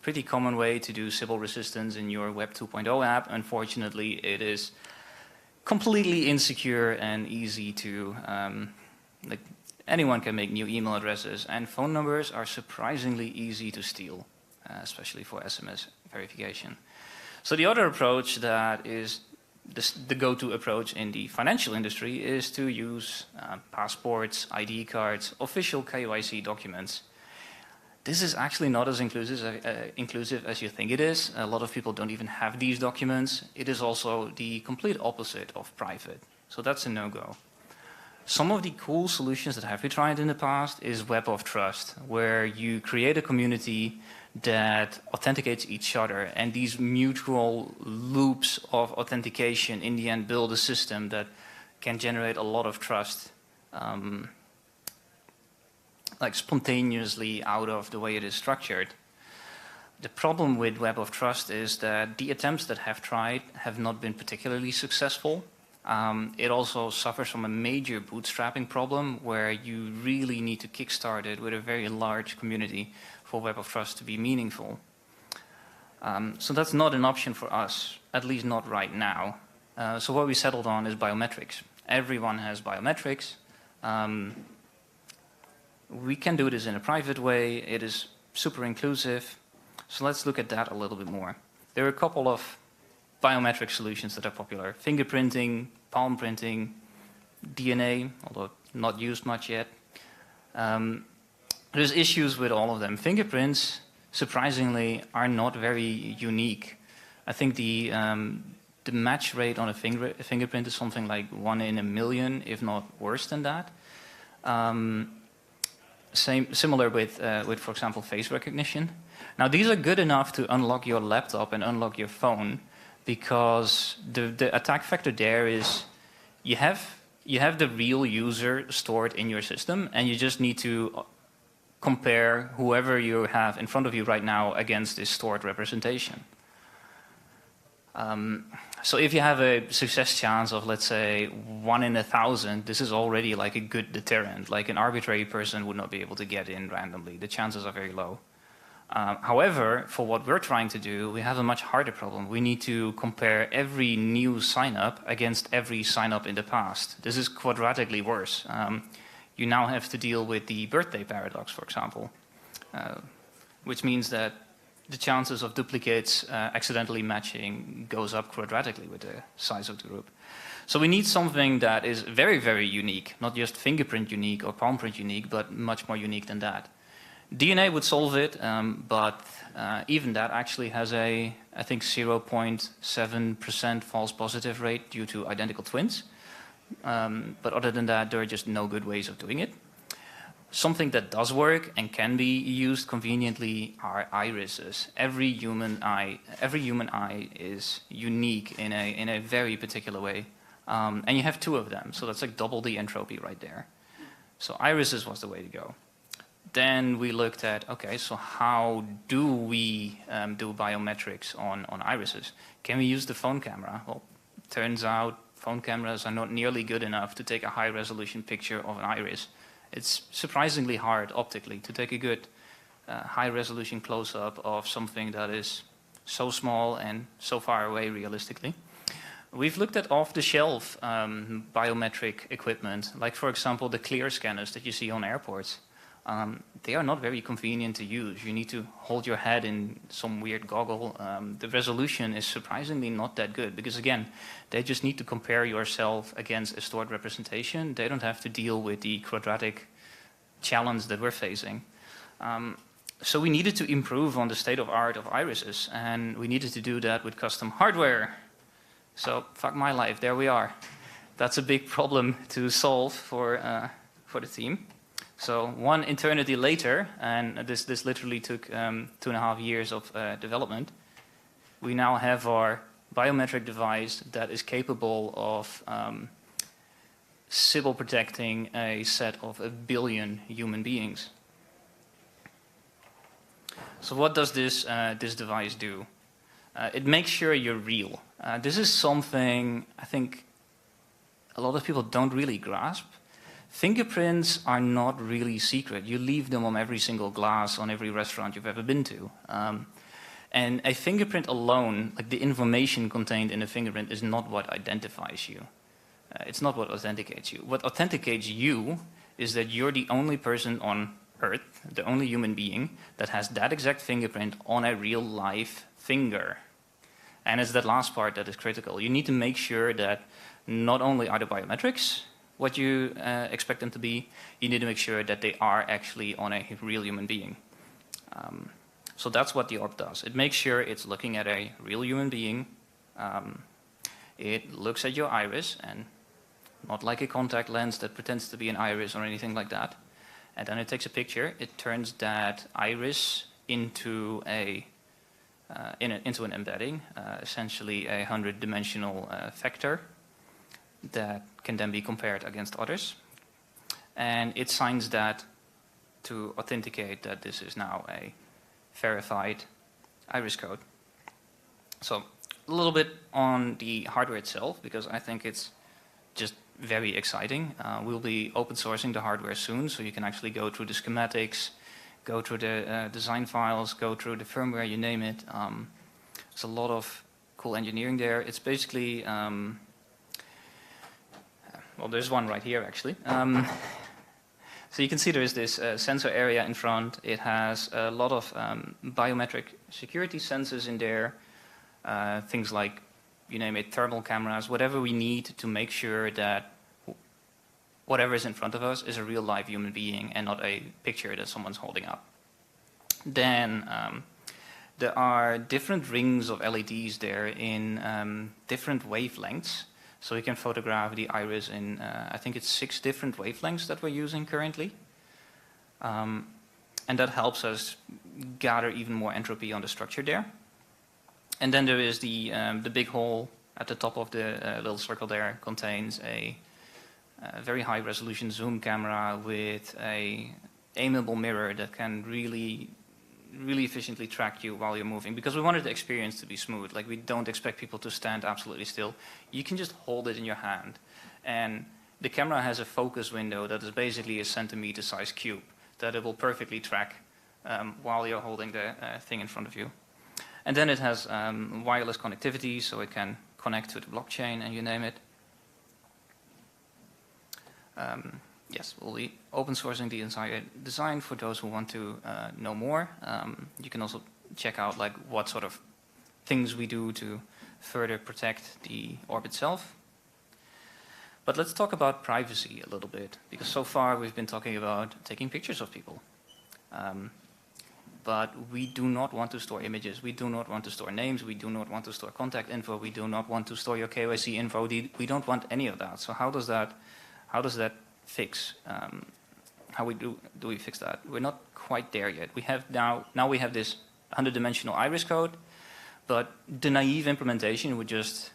Pretty common way to do Sybil resistance in your Web 2.0 app. Unfortunately, it is completely insecure and easy to, anyone can make new email addresses, and phone numbers are surprisingly easy to steal, especially for SMS verification. So the other approach that is the go-to approach in the financial industry is to use passports, ID cards, official KYC documents. This is actually not as inclusive as you think it is. A lot of people don't even have these documents. It is also the complete opposite of private. So that's a no-go. Some of the cool solutions that have been tried in the past is Web of Trust, where you create a community that authenticates each other, and these mutual loops of authentication in the end build a system that can generate a lot of trust, spontaneously out of the way it is structured. The problem with Web of Trust is that the attempts that have tried have not been particularly successful. It also suffers from a major bootstrapping problem where you really need to kickstart it with a very large community for Web of Trust to be meaningful. So that's not an option for us, at least not right now. So what we settled on is biometrics. Everyone has biometrics. We can do this in a private way. It is super inclusive. So let's look at that a little bit more. There are a couple of biometric solutions that are popular. Fingerprinting, palm printing, DNA, although not used much yet. There's issues with all of them. Fingerprints, surprisingly, are not very unique. I think the match rate on a fingerprint is something like 1 in a million, if not worse than that. Similar with, for example, face recognition. Now, these are good enough to unlock your laptop and unlock your phone, because the attack factor there is you have the real user stored in your system, and you just need to compare whoever you have in front of you right now against this stored representation. So if you have a success chance of, let's say, 1 in 1,000, this is already like a good deterrent. Like an arbitrary person would not be able to get in randomly. The chances are very low. However, for what we're trying to do, we have a much harder problem. We need to compare every new sign-up against every sign-up in the past. This is quadratically worse. you now have to deal with the birthday paradox, for example, which means that the chances of duplicates accidentally matching goes up quadratically with the size of the group. So we need something that is very, very unique, not just fingerprint unique or palm print unique, but much more unique than that. DNA would solve it, but even that actually has a, I think, 0.7% false positive rate due to identical twins. But other than that, there are just no good ways of doing it. Something that does work and can be used conveniently are irises. Every human eye is unique in a very particular way. And you have 2 of them, so that's like double the entropy right there. So irises was the way to go. Then we looked at, okay, so how do we do biometrics on irises? Can we use the phone camera? Well, turns out phone cameras are not nearly good enough to take a high-resolution picture of an iris. It's surprisingly hard optically to take a good high-resolution close-up of something that is so small and so far away realistically. We've looked at off-the-shelf biometric equipment, like for example the clear scanners that you see on airports. They are not very convenient to use. You need to hold your head in some weird goggle. The resolution is surprisingly not that good because, again, they just need to compare yourself against a stored representation. They don't have to deal with the quadratic challenge that we're facing. So we needed to improve on the state of art of irises, and we needed to do that with custom hardware. So fuck my life, there we are. That's a big problem to solve for the team. So one eternity later, and this literally took 2.5 years of development, we now have our biometric device that is capable of Sybil protecting a set of 1 billion human beings. So what does this device do? It makes sure you're real. This is something I think a lot of people don't really grasp. Fingerprints are not really secret. You leave them on every single glass on every restaurant you've ever been to. And a fingerprint alone, like the information contained in a fingerprint, is not what identifies you. It's not what authenticates you. What authenticates you is that you're the only person on Earth, the only human being, that has that exact fingerprint on a real live finger. And it's that last part that is critical. You need to make sure that not only are the biometrics what you expect them to be, you need to make sure that they are actually on a real human being. So that's what the orb does. It makes sure it's looking at a real human being. It looks at your iris, and not like a contact lens that pretends to be an iris or anything like that. And then it takes a picture. It turns that iris into into an embedding, essentially a 100-dimensional vector that can then be compared against others. And it signs that to authenticate that this is now a verified iris code. So a little bit on the hardware itself, because I think it's just very exciting. We'll be open sourcing the hardware soon, so you can actually go through the schematics, go through the design files, go through the firmware, you name it. There's a lot of cool engineering there. It's basically well, there's one right here, actually. So you can see there is this sensor area in front. It has a lot of biometric security sensors in there, things like, you name it, thermal cameras, whatever we need to make sure that whatever is in front of us is a real live human being and not a picture that someone's holding up. Then there are different rings of LEDs there in different wavelengths. So we can photograph the iris in, I think it's 6 different wavelengths that we're using currently. And that helps us gather even more entropy on the structure there. And then there is the big hole at the top of the little circle there, contains a very high resolution zoom camera with a aimable mirror that can really efficiently track you while you're moving, because we wanted the experience to be smooth. Like, we don't expect people to stand absolutely still. You can just hold it in your hand, and the camera has a focus window that is basically a centimeter-sized cube that it will perfectly track while you're holding the thing in front of you. And then it has wireless connectivity, so it can connect to the blockchain and you name it. yes, we'll be open sourcing the entire design for those who want to know more. You can also check out like what sort of things we do to further protect the orb itself. But let's talk about privacy a little bit, because so far we've been talking about taking pictures of people. But we do not want to store images. We do not want to store names. We do not want to store contact info. We do not want to store your KYC info. We don't want any of that. So how does that fix? How do we fix that? We're not quite there yet. We have now we have this 100-dimensional iris code, but the naive implementation would just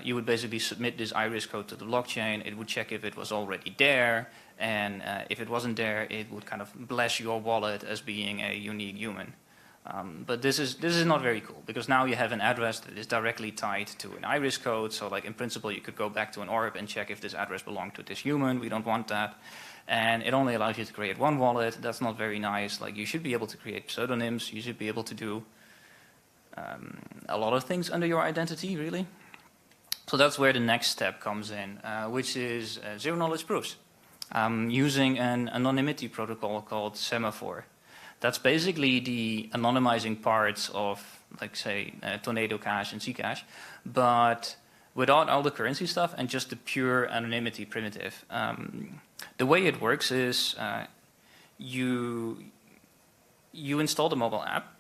you would basically submit this iris code to the blockchain. It would check if it was already there, and if it wasn't there, it would kind of bless your wallet as being a unique human. But this is not very cool, because now you have an address that is directly tied to an iris code. So like in principle, you could go back to an orb and check if this address belonged to this human. We don't want that. And it only allows you to create one wallet. That's not very nice. Like you should be able to create pseudonyms. You should be able to do a lot of things under your identity, really. So that's where the next step comes in, which is zero-knowledge proofs, using an anonymity protocol called Semaphore. That's basically the anonymizing parts of, like, say, Tornado Cash and Zcash, but without all the currency stuff and just the pure anonymity primitive. The way it works is you install the mobile app.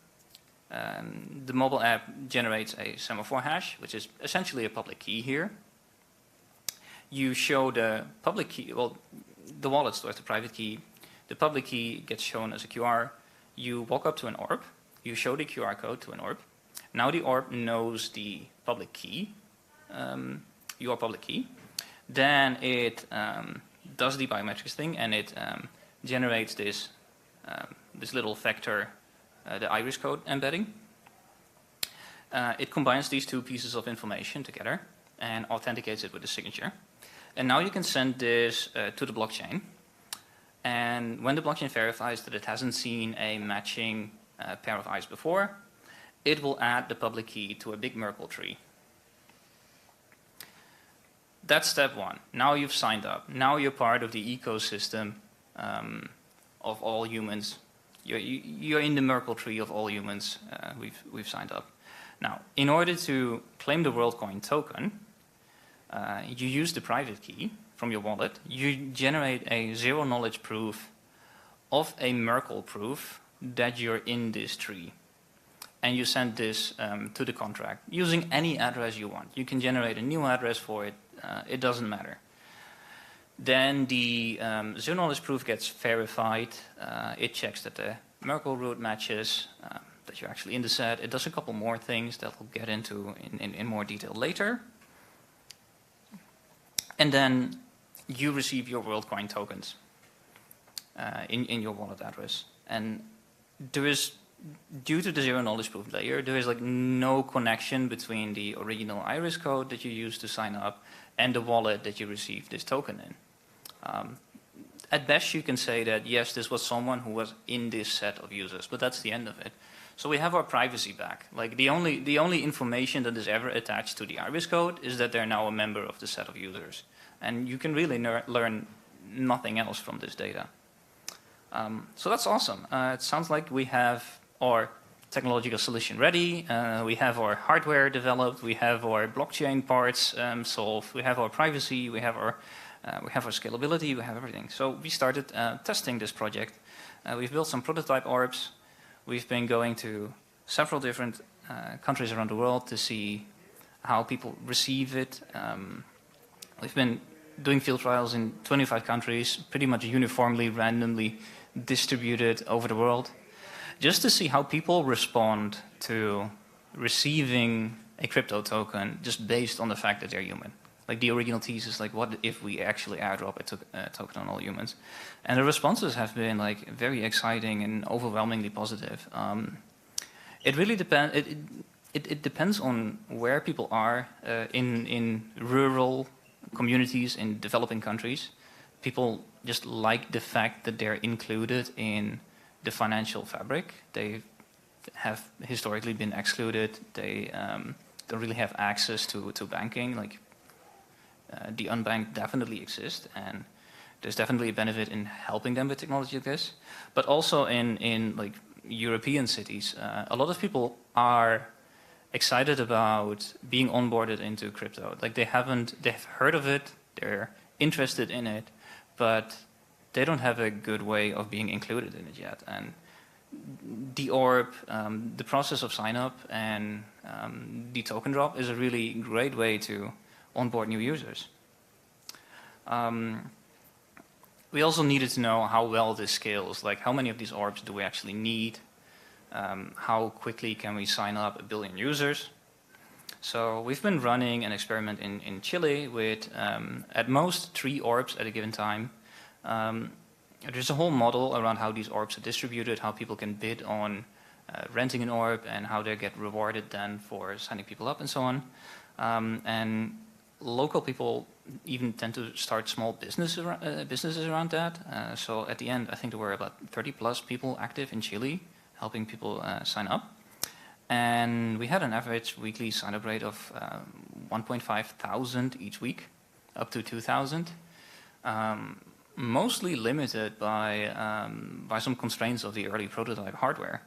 The mobile app generates a semaphore hash, which is essentially a public key here. You show the public key, well, the wallet stores the private key. The public key gets shown as a QR. You walk up to an orb. You show the QR code to an orb. Now the orb knows the public key, your public key. Then it does the biometrics thing, and it generates this little vector, the iris code embedding. It combines these two pieces of information together and authenticates it with a signature. And now you can send this to the blockchain. And when the blockchain verifies that it hasn't seen a matching pair of eyes before, it will add the public key to a big Merkle tree. That's step one. Now you've signed up. Now you're part of the ecosystem of all humans. You're in the Merkle tree of all humans. We've signed up. Now, in order to claim the WorldCoin token, you use the private key from your wallet. You generate a zero-knowledge proof of a Merkle proof that you're in this tree. And you send this to the contract using any address you want. You can generate a new address for it. It doesn't matter. Then the zero-knowledge proof gets verified. It checks that the Merkle root matches, that you're actually in the set. It does a couple more things that we'll get into in more detail later. And then you receive your WorldCoin tokens in your wallet address. And there is, due to the zero-knowledge proof layer, there is like no connection between the original iris code that you use to sign up and the wallet that you receive this token in. At best, you can say that, yes, this was someone who was in this set of users, but that's the end of it. So we have our privacy back. Like the only information that is ever attached to the iris code is that they're now a member of the set of users. And you can really learn nothing else from this data. So that's awesome. It sounds like we have our technological solution ready. We have our hardware developed. We have our blockchain parts solved. We have our privacy. We have our scalability. We have everything. So we started testing this project. We've built some prototype orbs. We've been going to several different countries around the world to see how people receive it. We've been doing field trials in 25 countries, pretty much uniformly, randomly distributed over the world, just to see how people respond to receiving a crypto token just based on the fact that they're human. Like the original thesis, like what if we actually airdrop a token on all humans? And the responses have been like very exciting and overwhelmingly positive. It really depends. It depends on where people are in rural communities in developing countries. People just like the fact that they're included in the financial fabric. They have historically been excluded. They don't really have access to banking. Like the unbanked definitely exist, and there's definitely a benefit in helping them with technology like this, but also in like European cities, a lot of people are excited about being onboarded into crypto. Like they've heard of it, they're interested in it, but they don't have a good way of being included in it yet. And the orb, the process of sign up and the token drop is a really great way to onboard new users. We also needed to know how well this scales, like how many of these orbs do we actually need, how quickly can we sign up 1 billion users. So we've been running an experiment in Chile with at most 3 orbs at a given time. There's a whole model around how these orbs are distributed, how people can bid on renting an orb and how they get rewarded then for signing people up and so on. And local people even tend to start small businesses around that. So at the end, I think there were about 30 plus people active in Chile helping people sign up. And we had an average weekly sign-up rate of 1,500 each week, up to 2,000. Mostly limited by some constraints of the early prototype hardware.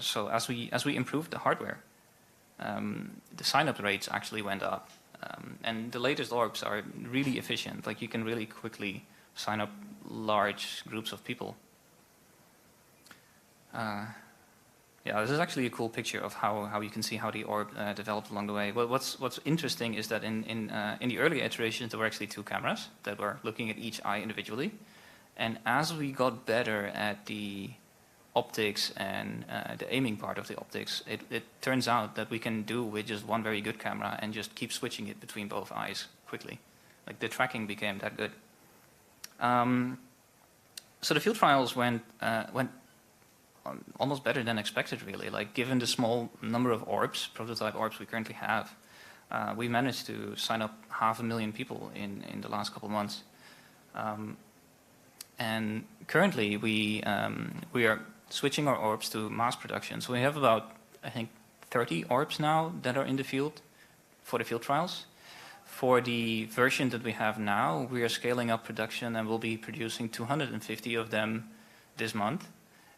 So as we improved the hardware, the sign-up rates actually went up. And the latest orbs are really efficient. Like you can really quickly sign up large groups of people. Yeah, this is actually a cool picture of how you can see how the orb developed along the way. Well, what's interesting is that in the early iterations, there were actually 2 cameras that were looking at each eye individually. And as we got better at the optics and the aiming part of the optics, it turns out that we can do with just one very good camera and just keep switching it between both eyes quickly. Like the tracking became that good. So the field trials went almost better than expected, really. Like given the small number of orbs, prototype orbs we currently have, we managed to sign up 500,000 people in the last couple of months. And currently we are switching our orbs to mass production. So we have about, I think, 30 orbs now that are in the field for the field trials. For the version that we have now, we are scaling up production and we'll be producing 250 of them this month.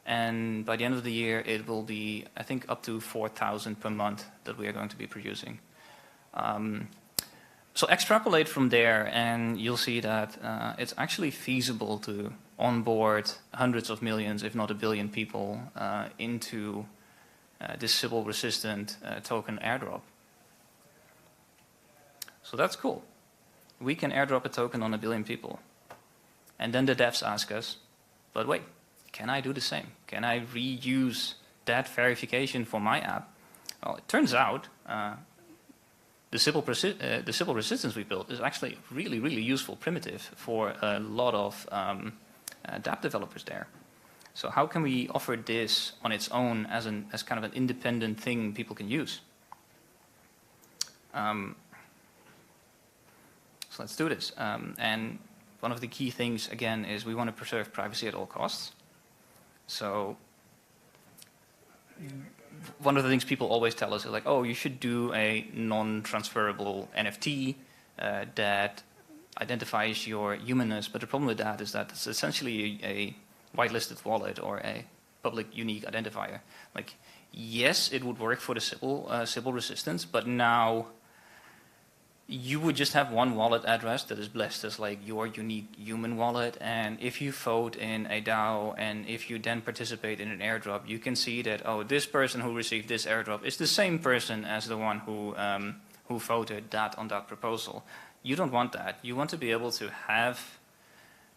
And by the end of the year, it will be, I think, up to 4,000 per month that we are going to be producing. So extrapolate from there, and you'll see that it's actually feasible to onboard hundreds of millions, if not 1 billion people into this Sybil-resistant token airdrop. So that's cool. We can airdrop a token on 1 billion people. And then the devs ask us, but wait, can I do the same? Can I reuse that verification for my app? Well, it turns out the Sybil resistance we built is actually a really, really useful primitive for a lot of dApp developers there. So how can we offer this on its own as kind of an independent thing people can use? So let's do this. And one of the key things, again, is we want to preserve privacy at all costs. So one of the things people always tell us is like, oh, you should do a non-transferable NFT that identifies your humanness. But the problem with that is that it's essentially a whitelisted wallet or a public unique identifier. Like, yes, it would work for the Sybil resistance, but now you would just have one wallet address that is blessed as like your unique human wallet. And if you vote in a DAO and if you then participate in an airdrop, you can see that, oh, this person who received this airdrop is the same person as the one who voted that on that proposal. You don't want that. You want to be able to have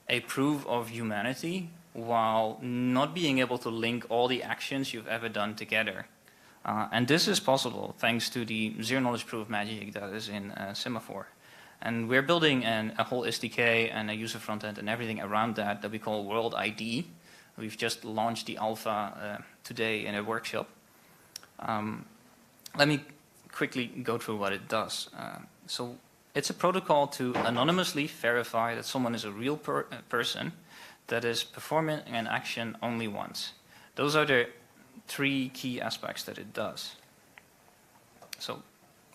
a proof of humanity while not being able to link all the actions you've ever done together. And this is possible thanks to the zero-knowledge proof magic that is in Semaphore. And we're building a whole SDK and a user front-end and everything around that we call World ID. We've just launched the alpha today in a workshop. Let me quickly go through what it does. So it's a protocol to anonymously verify that someone is a real person that is performing an action only once. Those are the 3 key aspects that it does. So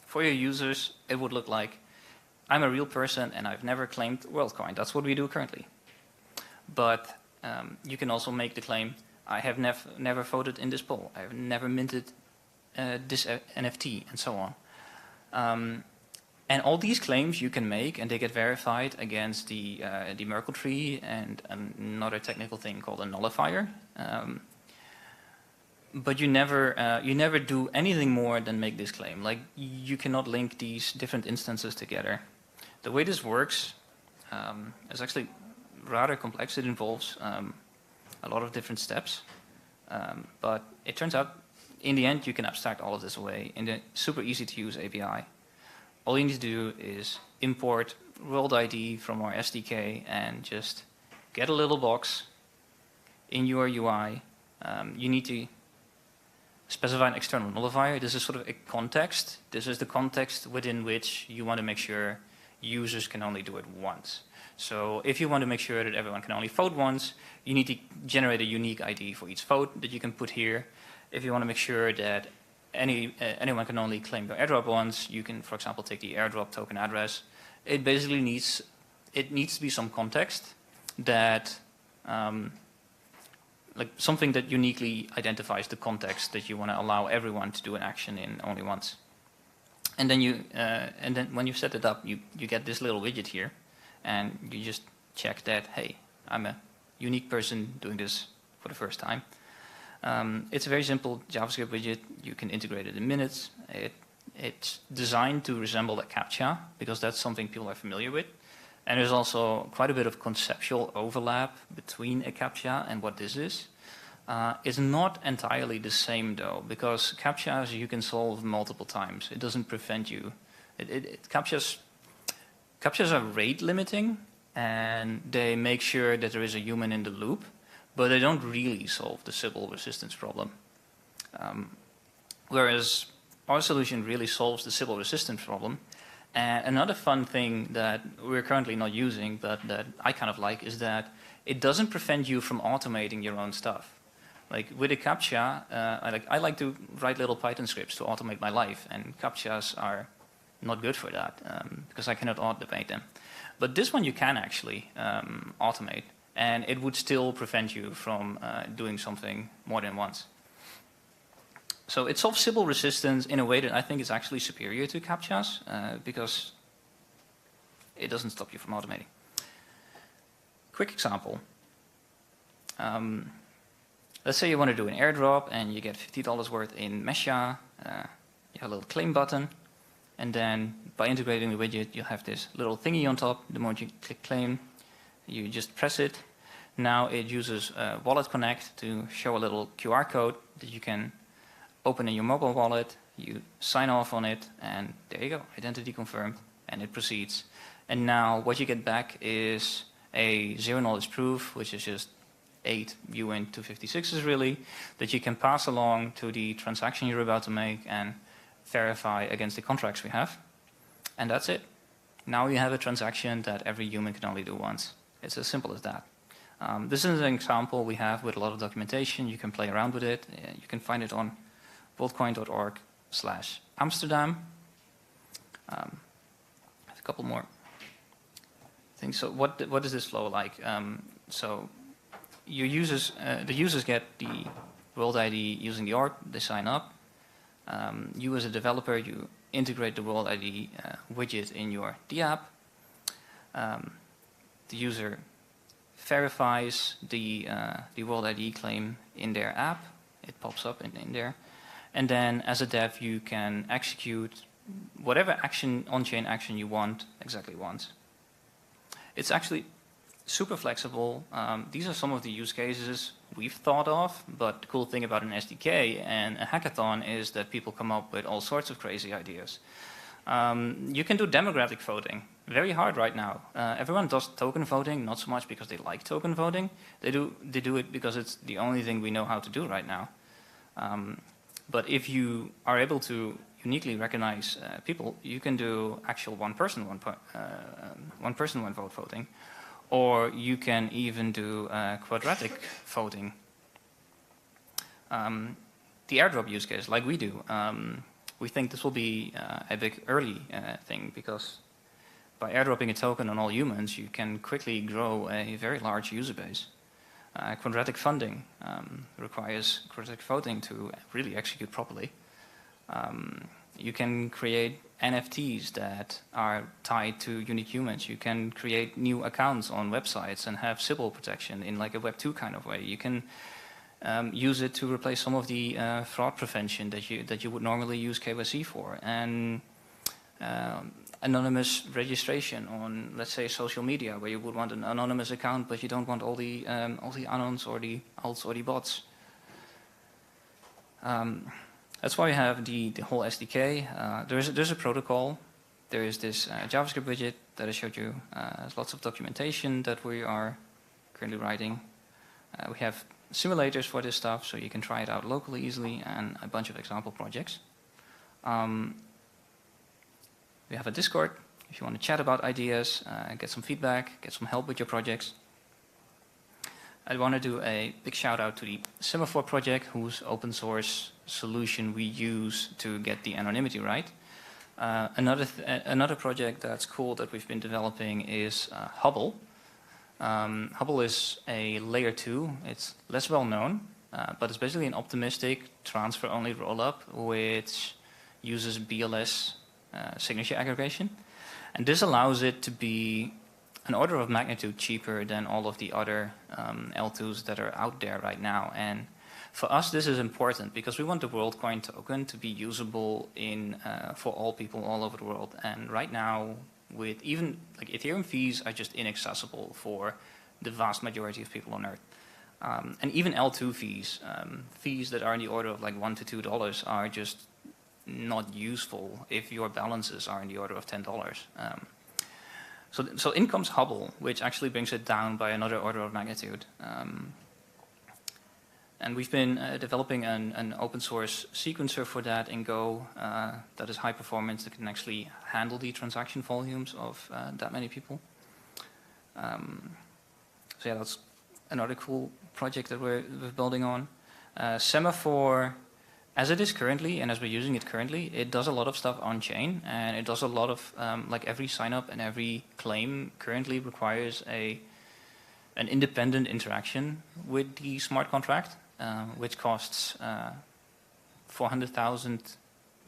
for your users, it would look like I'm a real person and I've never claimed WorldCoin. That's what we do currently. But you can also make the claim, I have never voted in this poll. I've never minted this NFT, and so on. And all these claims you can make, and they get verified against the Merkle tree and another technical thing called a nullifier. But you never do anything more than make this claim. Like, you cannot link these different instances together. The way this works is actually rather complex. It involves a lot of different steps. But it turns out, in the end, you can abstract all of this away in a super easy to use API. All you need to do is import World ID from our SDK and just get a little box in your UI. You need to specify an external nullifier. This is sort of a context. This is the context within which you want to make sure users can only do it once. So if you want to make sure that everyone can only vote once, you need to generate a unique ID for each vote that you can put here. If you want to make sure that anyone can only claim their airdrop once, you can, for example, take the airdrop token address. It basically needs to be some context that, like something that uniquely identifies the context that you want to allow everyone to do an action in only once. And then when you set it up, you get this little widget here, and you just check that, hey, I'm a unique person doing this for the first time. It's a very simple JavaScript widget. You can integrate it in minutes. It's designed to resemble a CAPTCHA because that's something people are familiar with. And there's also quite a bit of conceptual overlap between a CAPTCHA and what this is. It's not entirely the same though, because CAPTCHAs you can solve multiple times. It doesn't prevent you. CAPTCHAs are rate limiting, and they make sure that there is a human in the loop, but they don't really solve the Sybil resistance problem. Whereas our solution really solves the Sybil resistance problem. And another fun thing that we're currently not using, but that I kind of like, is that it doesn't prevent you from automating your own stuff. Like with a CAPTCHA, I like to write little Python scripts to automate my life, and CAPTCHAs are not good for that because I cannot automate them. But this one you can actually automate, and it would still prevent you from doing something more than once. So it solves Sybil resistance in a way that I think is actually superior to CAPTCHAs because it doesn't stop you from automating. Quick example. Let's say you want to do an airdrop and you get $50 worth in Mesha. You have a little claim button, and then by integrating the widget, you have this little thingy on top. The moment you click claim, you just press it. Now it uses Wallet Connect to show a little QR code that you can open in your mobile wallet. You sign off on it, and there you go, identity confirmed, and it proceeds. And now what you get back is a zero knowledge proof, which is just 8 UN 256s really, that you can pass along to the transaction you're about to make and verify against the contracts we have. And that's it. Now you have a transaction that every human can only do once. It's as simple as that. This is an example we have with a lot of documentation. You can play around with it. You can find it on worldcoin.org/Amsterdam. I have a couple more things. So what does this flow like? So your users, the users get the World ID using the org. They sign up. You as a developer, you integrate the World ID widget in your DApp. The user verifies the World ID claim in their app. It pops up in there. And then as a dev, you can execute whatever action, on-chain action you want exactly once. It's actually super flexible. These are some of the use cases we've thought of, but the cool thing about an SDK and a hackathon is that people come up with all sorts of crazy ideas. You can do demographic voting. Very hard right now. Everyone does token voting, not so much because they like token voting. They do it because it's the only thing we know how to do right now. But if you are able to uniquely recognize people, you can do actual one person, one vote voting, or you can even do quadratic voting. The airdrop use case, like we do, we think this will be a big early thing because by airdropping a token on all humans, you can quickly grow a very large user base. Quadratic funding requires quadratic voting to really execute properly. You can create NFTs that are tied to unique humans. You can create new accounts on websites and have Sybil protection in like a Web 2 kind of way. You can use it to replace some of the fraud prevention that you would normally use KYC for, and anonymous registration on, let's say, social media, where you would want an anonymous account, but you don't want all the anons or the alts or the bots. That's why we have the whole SDK. There's a protocol. There is this JavaScript widget that I showed you. There's lots of documentation that we are currently writing. We have simulators for this stuff, so you can try it out locally easily, and a bunch of example projects. We have a Discord if you want to chat about ideas, get some feedback, get some help with your projects. I want to do a big shout out to the Semaphore project, whose open source solution we use to get the anonymity right. Another project that's cool that we've been developing is Hubble. Hubble is a layer 2. It's less well known, but it's basically an optimistic transfer-only rollup which uses BLS signature aggregation. And this allows it to be an order of magnitude cheaper than all of the other L2s that are out there right now. And for us, this is important because we want the WorldCoin token to be usable for all people all over the world. And right now, with even like Ethereum fees are just inaccessible for the vast majority of people on Earth. And even L2 fees, fees that are in the order of like $1 to $2 are just not useful if your balances are in the order of $10. So in comes Hubble, which actually brings it down by another order of magnitude. And we've been developing an open source sequencer for that in Go that is high performance, that can actually handle the transaction volumes of that many people. So yeah, that's another cool project that we're building on. Semaphore, as it is currently, and as we're using it currently, it does a lot of stuff on-chain, and it does a lot of, like every sign-up and every claim currently requires an independent interaction with the smart contract, which costs 400,000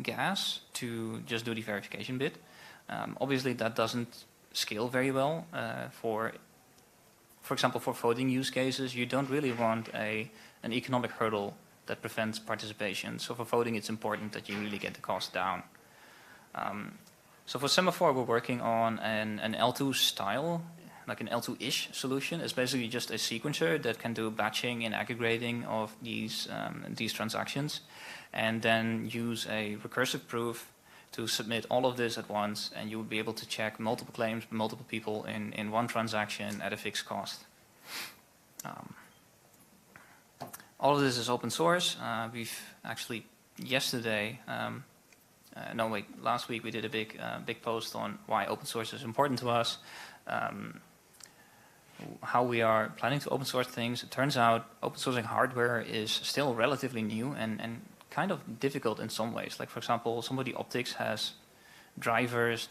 gas to just do the verification bit. Obviously, that doesn't scale very well. For example, for voting use cases, you don't really want an economic hurdle that prevents participation. So for voting, it's important that you really get the cost down. So for Semaphore, we're working on an L2 style, like an L2-ish solution. It's basically just a sequencer that can do batching and aggregating of these transactions, and then use a recursive proof to submit all of this at once, and you will be able to check multiple claims, multiple people in one transaction at a fixed cost. All of this is open source. We've actually last week we did a big post on why open source is important to us, how we are planning to open source things. It turns out open sourcing hardware is still relatively new and kind of difficult in some ways. Like for example, some of the optics has drivers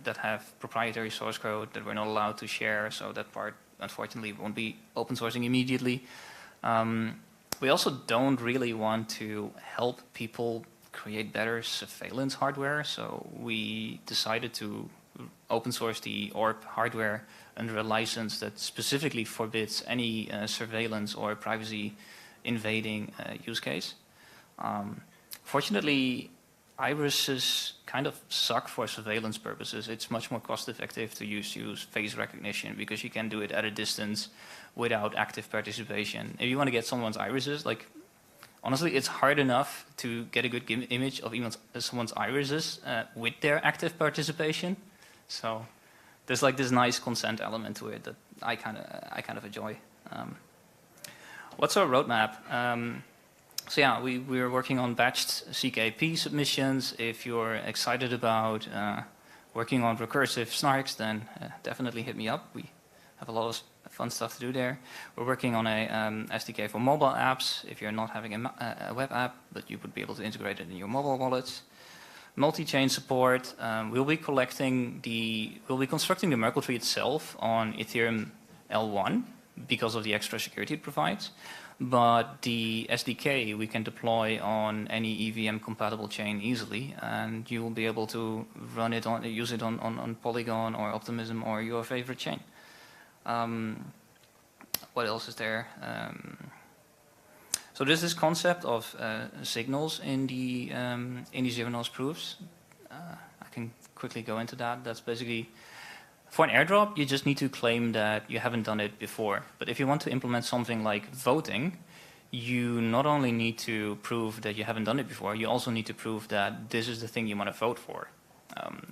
that have proprietary source code that we're not allowed to share, so that part unfortunately won't be open sourcing immediately. We also don't really want to help people create better surveillance hardware, so we decided to open source the ORP hardware under a license that specifically forbids any surveillance or privacy invading use case. Fortunately, irises kind of suck for surveillance purposes. It's much more cost effective to use face recognition because you can do it at a distance without active participation. If you want to get someone's irises, like honestly, it's hard enough to get a good image of even someone's irises with their active participation. So there's like this nice consent element to it that I kind of enjoy. What's our roadmap? So yeah, we're working on batched CKP submissions. If you're excited about working on recursive snarks, then definitely hit me up. We have a lot of fun stuff to do there. We're working on a SDK for mobile apps. If you're not having a web app, but you would be able to integrate it in your mobile wallets. multi-chain support. We'll be constructing the Merkle tree itself on Ethereum L1 because of the extra security it provides. But the SDK we can deploy on any EVM compatible chain easily, and you will be able to use it on Polygon or Optimism or your favorite chain. What else is there? So there's this concept of signals in the zero-knowledge proofs. I can quickly go into that. That's basically, for an airdrop, you just need to claim that you haven't done it before. But if you want to implement something like voting, you not only need to prove that you haven't done it before, you also need to prove that this is the thing you want to vote for.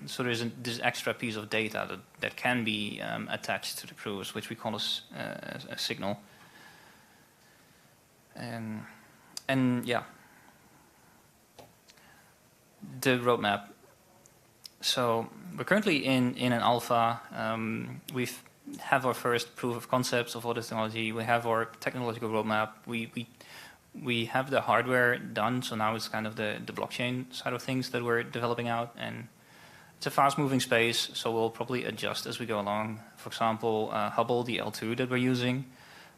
So there's this extra piece of data that can be attached to the proofs, which we call a signal. And yeah, the roadmap. So we're currently in an alpha. We have our first proof of concepts of all this technology. We have our technological roadmap. We have the hardware done, so now it's kind of the blockchain side of things that we're developing out. And it's a fast-moving space, so we'll probably adjust as we go along. For example, Hubble, the L2 that we're using.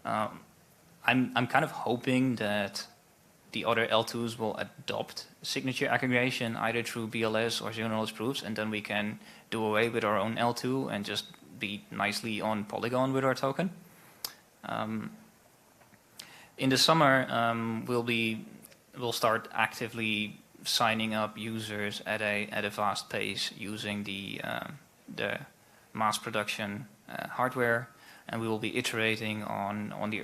I'm kind of hoping that the other L2s will adopt signature aggregation either through BLS or zero-knowledge proofs, and then we can do away with our own L2 and just be nicely on Polygon with our token. In the summer, we'll start actively signing up users at a fast pace using the mass production hardware. And we will be iterating on the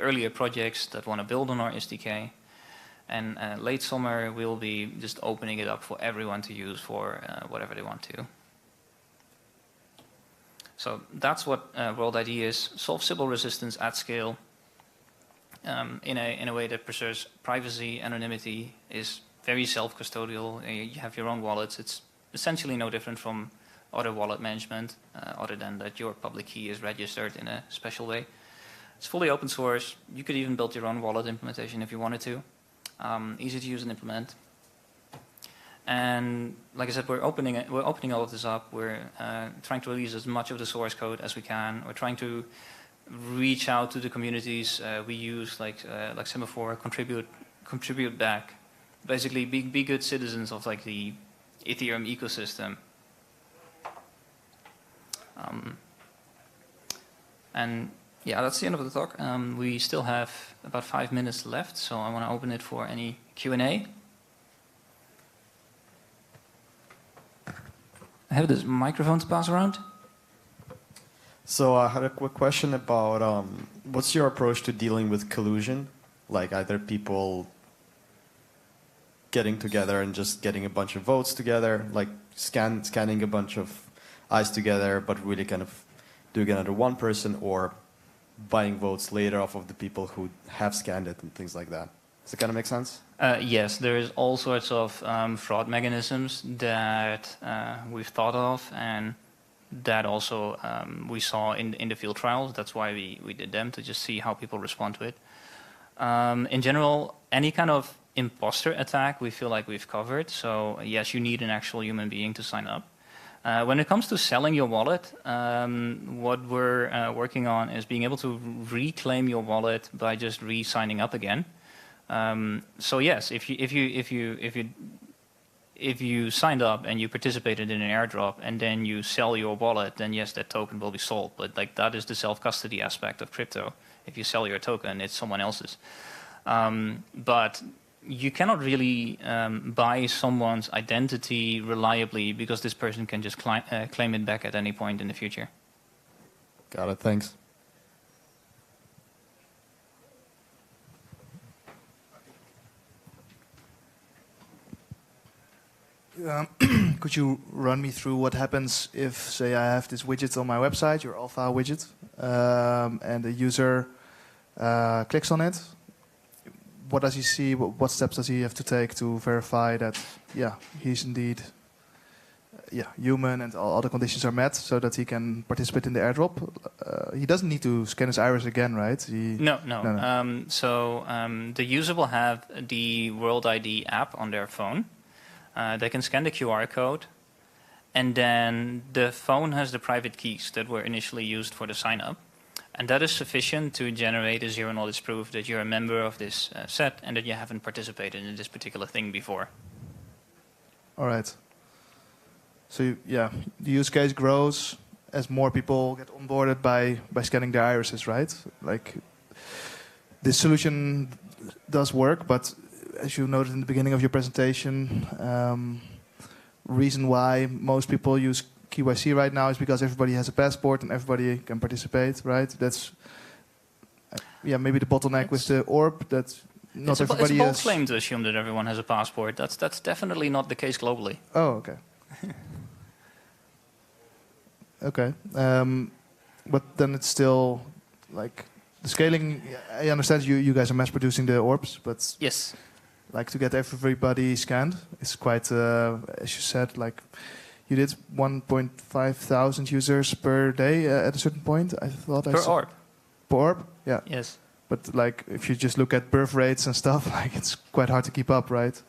earlier projects that want to build on our SDK. And late summer, we'll be just opening it up for everyone to use for whatever they want to. So that's what World ID is. Solve Sybil resistance at scale in a way that preserves privacy, anonymity, is very self-custodial. You have your own wallets. It's essentially no different from other wallet management, other than that your public key is registered in a special way. It's fully open source. You could even build your own wallet implementation if you wanted to. Easy to use and implement. And like I said, we're opening all of this up. We're trying to release as much of the source code as we can. We're trying to reach out to the communities we use, like Semaphore, contribute back. Basically, be good citizens of like the Ethereum ecosystem. And yeah, that's the end of the talk. We still have about 5 minutes left, so I want to open it for any Q&A. I have this microphone to pass around. So I had a quick question about what's your approach to dealing with collusion? Like either people getting together and just getting a bunch of votes together, like scanning a bunch of eyes together, but really kind of doing it under one person, or buying votes later off of the people who have scanned it and things like that. Does it kind of make sense? Yes, there is all sorts of fraud mechanisms that we've thought of, and that also we saw in the field trials. That's why we did them, to just see how people respond to it. In general, any kind of imposter attack we feel like we've covered. So yes, you need an actual human being to sign up. When it comes to selling your wallet, what we're working on is being able to reclaim your wallet by just re-signing up again. So yes, if you signed up and you participated in an airdrop and then you sell your wallet, then yes, that token will be sold. But like that is the self-custody aspect of crypto. If you sell your token, it's someone else's. But you cannot really buy someone's identity reliably, because this person can just claim it back at any point in the future. Got it, thanks. Could you run me through what happens if, say, I have this widget on my website, your alpha widget, and a user clicks on it? What does he see? What steps does he have to take to verify that, yeah, he's indeed human and all the conditions are met, so that he can participate in the airdrop? He doesn't need to scan his iris again, right? No. So the user will have the World ID app on their phone. They can scan the QR code, and then the phone has the private keys that were initially used for the sign-up. And that is sufficient to generate a zero-knowledge proof that you're a member of this set and that you haven't participated in this particular thing before. All right. So yeah, the use case grows as more people get onboarded by scanning their irises, right? Like, this solution does work, but as you noted in the beginning of your presentation, reason why most people use KYC right now is because everybody has a passport and everybody can participate, right? That's maybe the bottleneck with the orb. That not everybody it's a bold is. claim to assume that everyone has a passport. That's definitely not the case globally. Oh, okay. Okay, but then it's still like the scaling. I understand you guys are mass producing the orbs, but yes, like to get everybody scanned is quite, as you said, like. You did 1,500 users per day at a certain point. I thought per orb. Per orb, yeah. Yes. But like, if you just look at birth rates and stuff, like it's quite hard to keep up, right?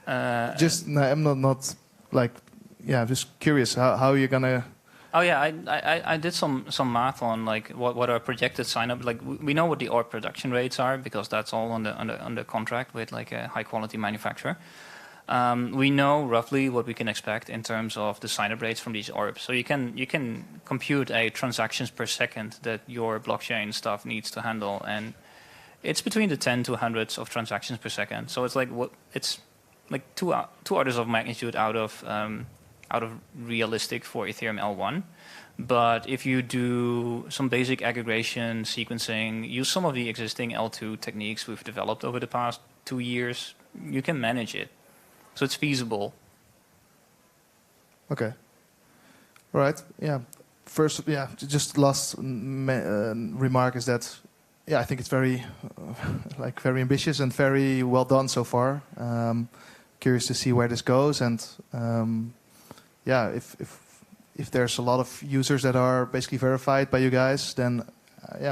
I'm not like, just curious how you're gonna. Oh yeah, I did some math on like what our projected sign up. Like we know what the orb production rates are because that's all on the contract with like a high quality manufacturer. We know roughly what we can expect in terms of the sign-up rates from these orbs. So you can compute a transactions per second that your blockchain stuff needs to handle, and it's between the 10 to hundreds of transactions per second. So it's like two orders of magnitude out of realistic for Ethereum L1. But if you do some basic aggregation, sequencing, use some of the existing L2 techniques we've developed over the past 2 years, you can manage it. So it's feasible. Okay. All right. Yeah. First, just last remark is that, I think it's very, very ambitious and very well done so far. Curious to see where this goes, and if there's a lot of users that are basically verified by you guys, then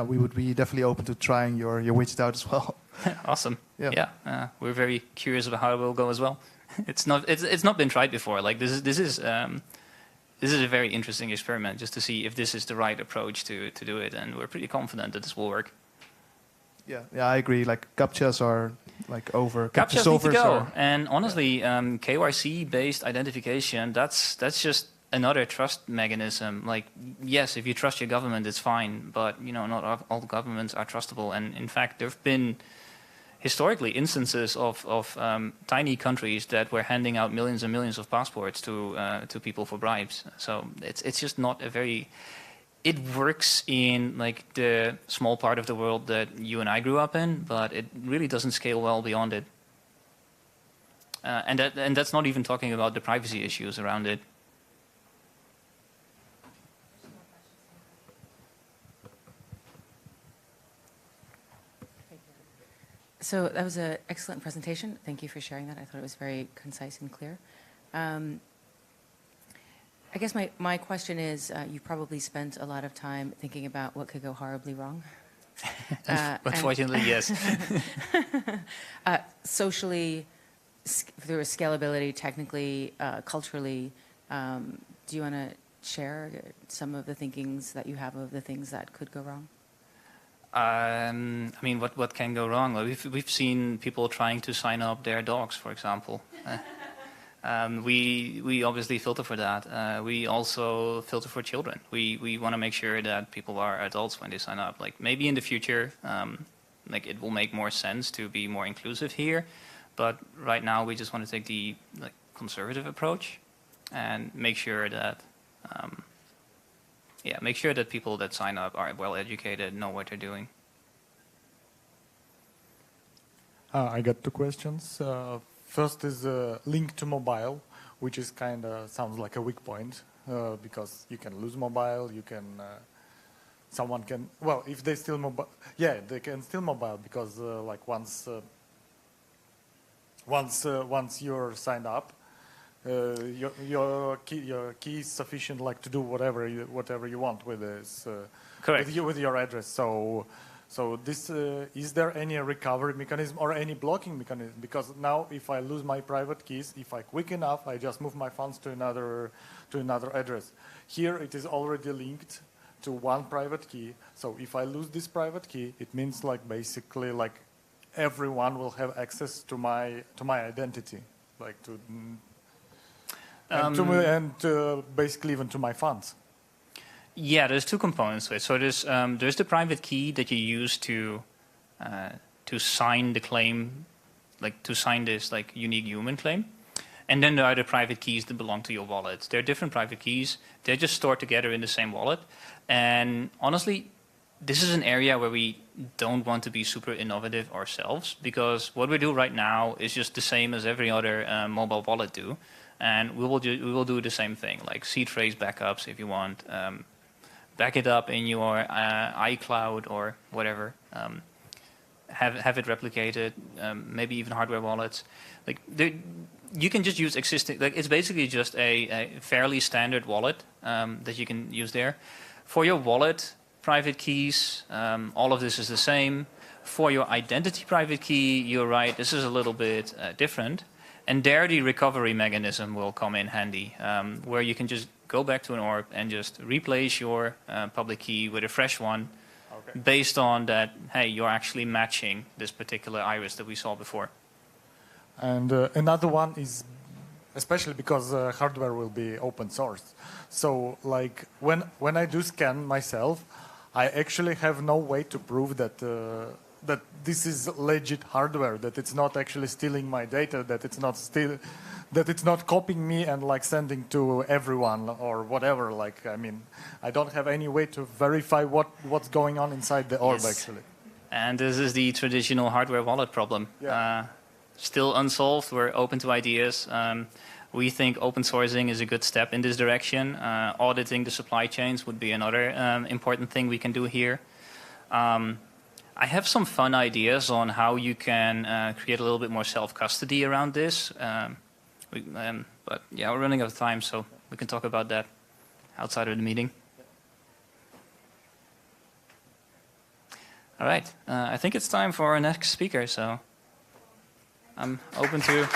we would be definitely open to trying your widget out as well. Awesome. Yeah. We're very curious about how it will go as well. It's not been tried before. Like this is a very interesting experiment just to see if this is the right approach to do it, and we're pretty confident that this will work. Yeah, I agree. Like CAPTCHAs are like over. CAPTCHAs need to go. And honestly, KYC-based identification, that's just another trust mechanism. Like, yes, if you trust your government, it's fine, but not all governments are trustable. And in fact, there have been historically instances of tiny countries that were handing out millions and millions of passports to people for bribes. So it's just not a very. It works in like the small part of the world that you and I grew up in, but it really doesn't scale well beyond it. And that's not even talking about the privacy issues around it. So that was an excellent presentation. Thank you for sharing that. I thought it was very concise and clear. I guess my question is, you probably spent a lot of time thinking about what could go horribly wrong. Unfortunately, yes. Socially, through scalability, technically, culturally, do you want to share some of the thinkings that you have of the things that could go wrong? I mean, what can go wrong? Well, we've seen people trying to sign up their dogs, for example. We obviously filter for that. We also filter for children. We want to make sure that people are adults when they sign up. Like maybe in the future, like it will make more sense to be more inclusive here. But right now, we just want to take the conservative approach and make sure that. Make sure that people that sign up are well educated, know what they're doing. I got 2 questions. First is link to mobile, which is kind of sounds like a weak point because you can lose mobile. You can someone can if they still mobile, they can still mobile because like once you're signed up. Your key is sufficient, like to do whatever you want with this, correct, with your address. So So this is there any recovery mechanism or any blocking mechanism? Because now, if I lose my private keys, if I quick enough, I just move my funds to another address. Here, it is already linked to one private key. So if I lose this private key, it means like basically like everyone will have access to my identity, like to basically even to my funds. Yeah, there's two components to it. So there's the private key that you use to sign the claim, like to sign this like unique human claim. And then there are the private keys that belong to your wallet. They're different private keys. They're just stored together in the same wallet. And honestly, this is an area where we don't want to be super innovative ourselves, because what we do right now is just the same as every other mobile wallet do. And we will do the same thing, like seed phrase backups if you want. Back it up in your iCloud or whatever. Have it replicated, maybe even hardware wallets. Like you can just use existing, like it's basically just a fairly standard wallet that you can use there. For your wallet private keys, all of this is the same. For your identity private key, you're right, this is a little bit different. And there the recovery mechanism will come in handy, where you can just go back to an orb and just replace your public key with a fresh one, based on that, hey, you're actually matching this particular iris that we saw before. And another one is, especially because hardware will be open source. So like when I do scan myself, I actually have no way to prove that that this is legit hardware, that it's not actually stealing my data, that it's not copying me and like sending to everyone or whatever. Like, I mean, I don't have any way to verify what's going on inside the orb, actually. And this is the traditional hardware wallet problem. Yeah. Still unsolved. We're open to ideas. We think open sourcing is a good step in this direction. Auditing the supply chains would be another important thing we can do here. I have some fun ideas on how you can create a little bit more self-custody around this. But yeah, we're running out of time, so we can talk about that outside of the meeting. All right, I think it's time for our next speaker, so I'm open to...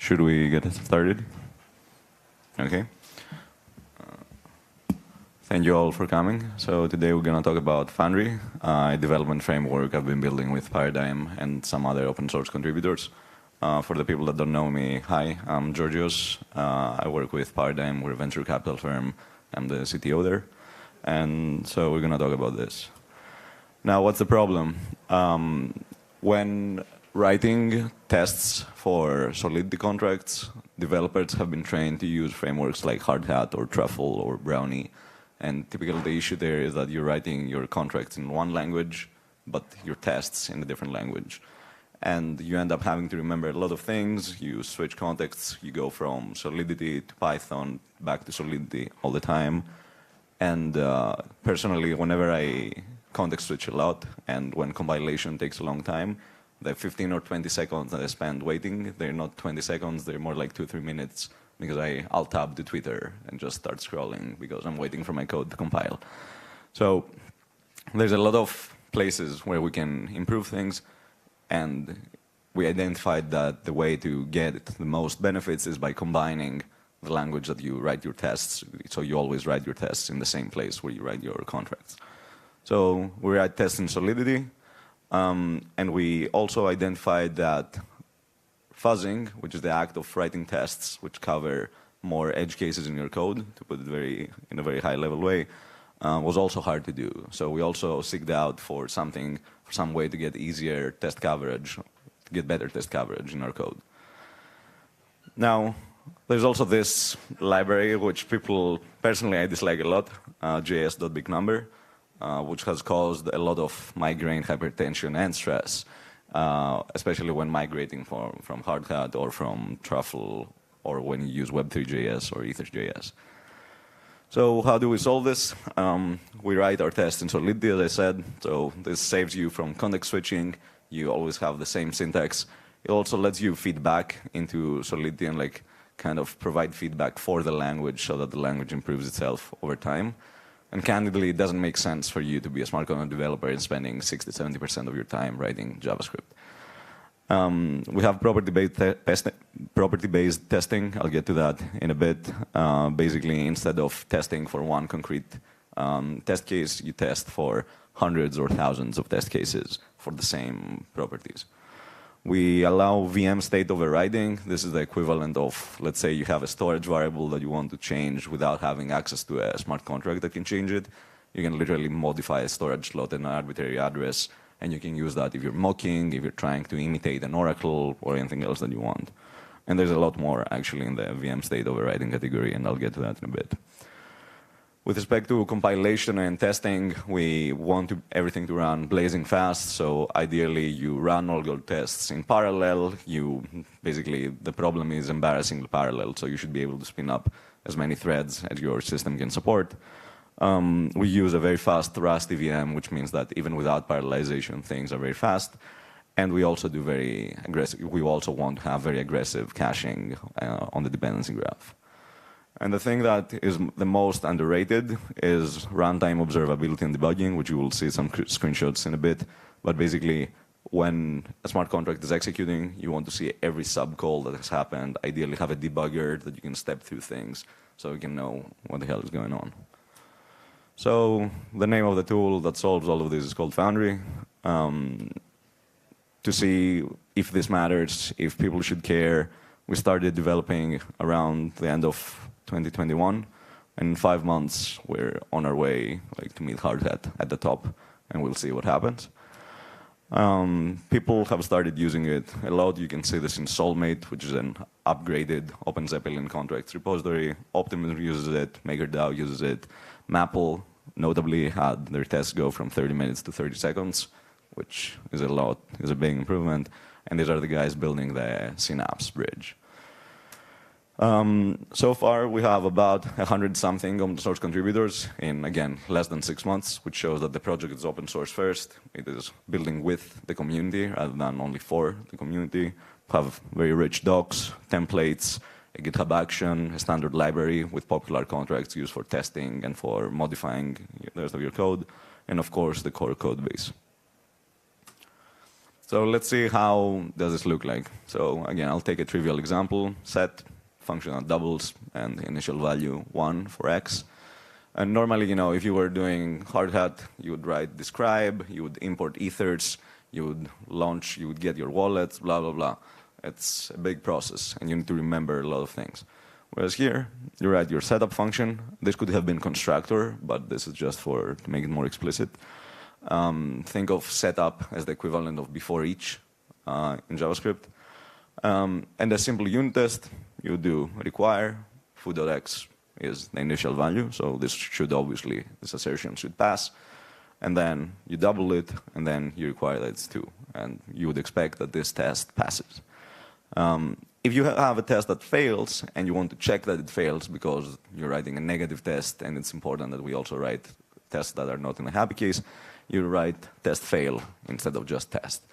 should we get started? Okay. Thank you all for coming. So today we're going to talk about Foundry, a development framework I've been building with Paradigm and some other open source contributors. For the people that don't know me, hi, I'm Georgios. I work with Paradigm. We're a venture capital firm. I'm the CTO there. And so we're going to talk about this. Now, what's the problem? When writing tests for Solidity contracts, developers have been trained to use frameworks like Hardhat or Truffle or Brownie. And typically the issue there is that you're writing your contracts in one language, but your tests in a different language. And you end up having to remember a lot of things. You switch contexts. You go from Solidity to Python, back to Solidity all the time. And personally, whenever I context switch a lot, and when compilation takes a long time, the 15 or 20 seconds that I spend waiting, they're not 20 seconds, they're more like 2-3 minutes, because I'll tab to Twitter and just start scrolling because I'm waiting for my code to compile. So there's a lot of places where we can improve things, and we identified that the way to get the most benefits is by combining the language that you write your tests, so you always write your tests in the same place where you write your contracts. So we write tests in Solidity, and we also identified that fuzzing, which is the act of writing tests which cover more edge cases in your code, to put it in a very high-level way, was also hard to do. So we also seeked out for some way to get easier test coverage, to get better test coverage in our code. Now, there's also this library, which personally I dislike a lot, js.bignumber, which has caused a lot of migraine, hypertension, and stress. Especially when migrating from Hardhat or from Truffle, or when you use Web3.js or Ethers.js. So how do we solve this? We write our tests in Solidity, as I said. So this saves you from context switching. You always have the same syntax. It also lets you feedback into Solidity and kind of provide feedback for the language so that the language improves itself over time. And candidly, it doesn't make sense for you to be a smart contract developer and spending 60-70% of your time writing JavaScript. We have property-based testing. I'll get to that in a bit. Basically, instead of testing for one concrete test case, you test for hundreds or thousands of test cases for the same properties. We allow VM state overriding. This is the equivalent of, let's say you have a storage variable that you want to change without having access to a smart contract that can change it. You can literally modify a storage slot and an arbitrary address, and you can use that if you're mocking, if you're trying to imitate an oracle, or anything else that you want. And there's a lot more, actually, in the VM state overriding category, and I'll get to that in a bit. With respect to compilation and testing, we want everything to run blazing fast. So ideally, you run all your tests in parallel. Basically, the problem is embarrassingly parallel. So you should be able to spin up as many threads as your system can support. We use a very fast Rust VM, which means that even without parallelization, things are very fast. And we also do very aggressive. We also want to have very aggressive caching on the dependency graph. And the thing that is the most underrated is runtime observability and debugging, which you will see some screenshots in a bit. But basically, when a smart contract is executing, you want to see every subcall that has happened. Ideally, have a debugger that you can step through things so you can know what the hell is going on. So the name of the tool that solves all of this is called Foundry. To see if this matters, if people should care, we started developing around the end of 2021. And in 5 months, we're on our way to meet Hardhat at the top, and we'll see what happens. People have started using it a lot. You can see this in Soulmate, which is an upgraded OpenZeppelin contracts repository. Optimism uses it. MakerDAO uses it. Maple, notably, had their tests go from 30 minutes to 30 seconds, which is a big improvement. And these are the guys building the Synapse bridge. So far, we have about 100-something open source contributors in, again, less than 6 months, which shows that the project is open source first. It is building with the community rather than only for the community. We have very rich docs, templates, a GitHub action, a standard library with popular contracts used for testing and for modifying the rest of your code, and of course, the core code base. So let's see how does this look like. So again, I'll take a trivial example. Set function that doubles and initial value 1 for x. And normally, you know, if you were doing hard hat, you would write describe, you would import ethers, you would launch, you would get your wallets, blah, blah, blah. It's a big process, and you need to remember a lot of things. Whereas here, you write your setup function. This could have been constructor, but this is just to make it more explicit. Think of setup as the equivalent of before each in JavaScript. And a simple unit test, you do require foo.x is the initial value, so this assertion should pass. And then you double it, and then you require that it's 2. And you would expect that this test passes. If you have a test that fails, and you want to check that it fails because you're writing a negative test, and it's important that we also write tests that are not in a happy case, you write test fail instead of just test.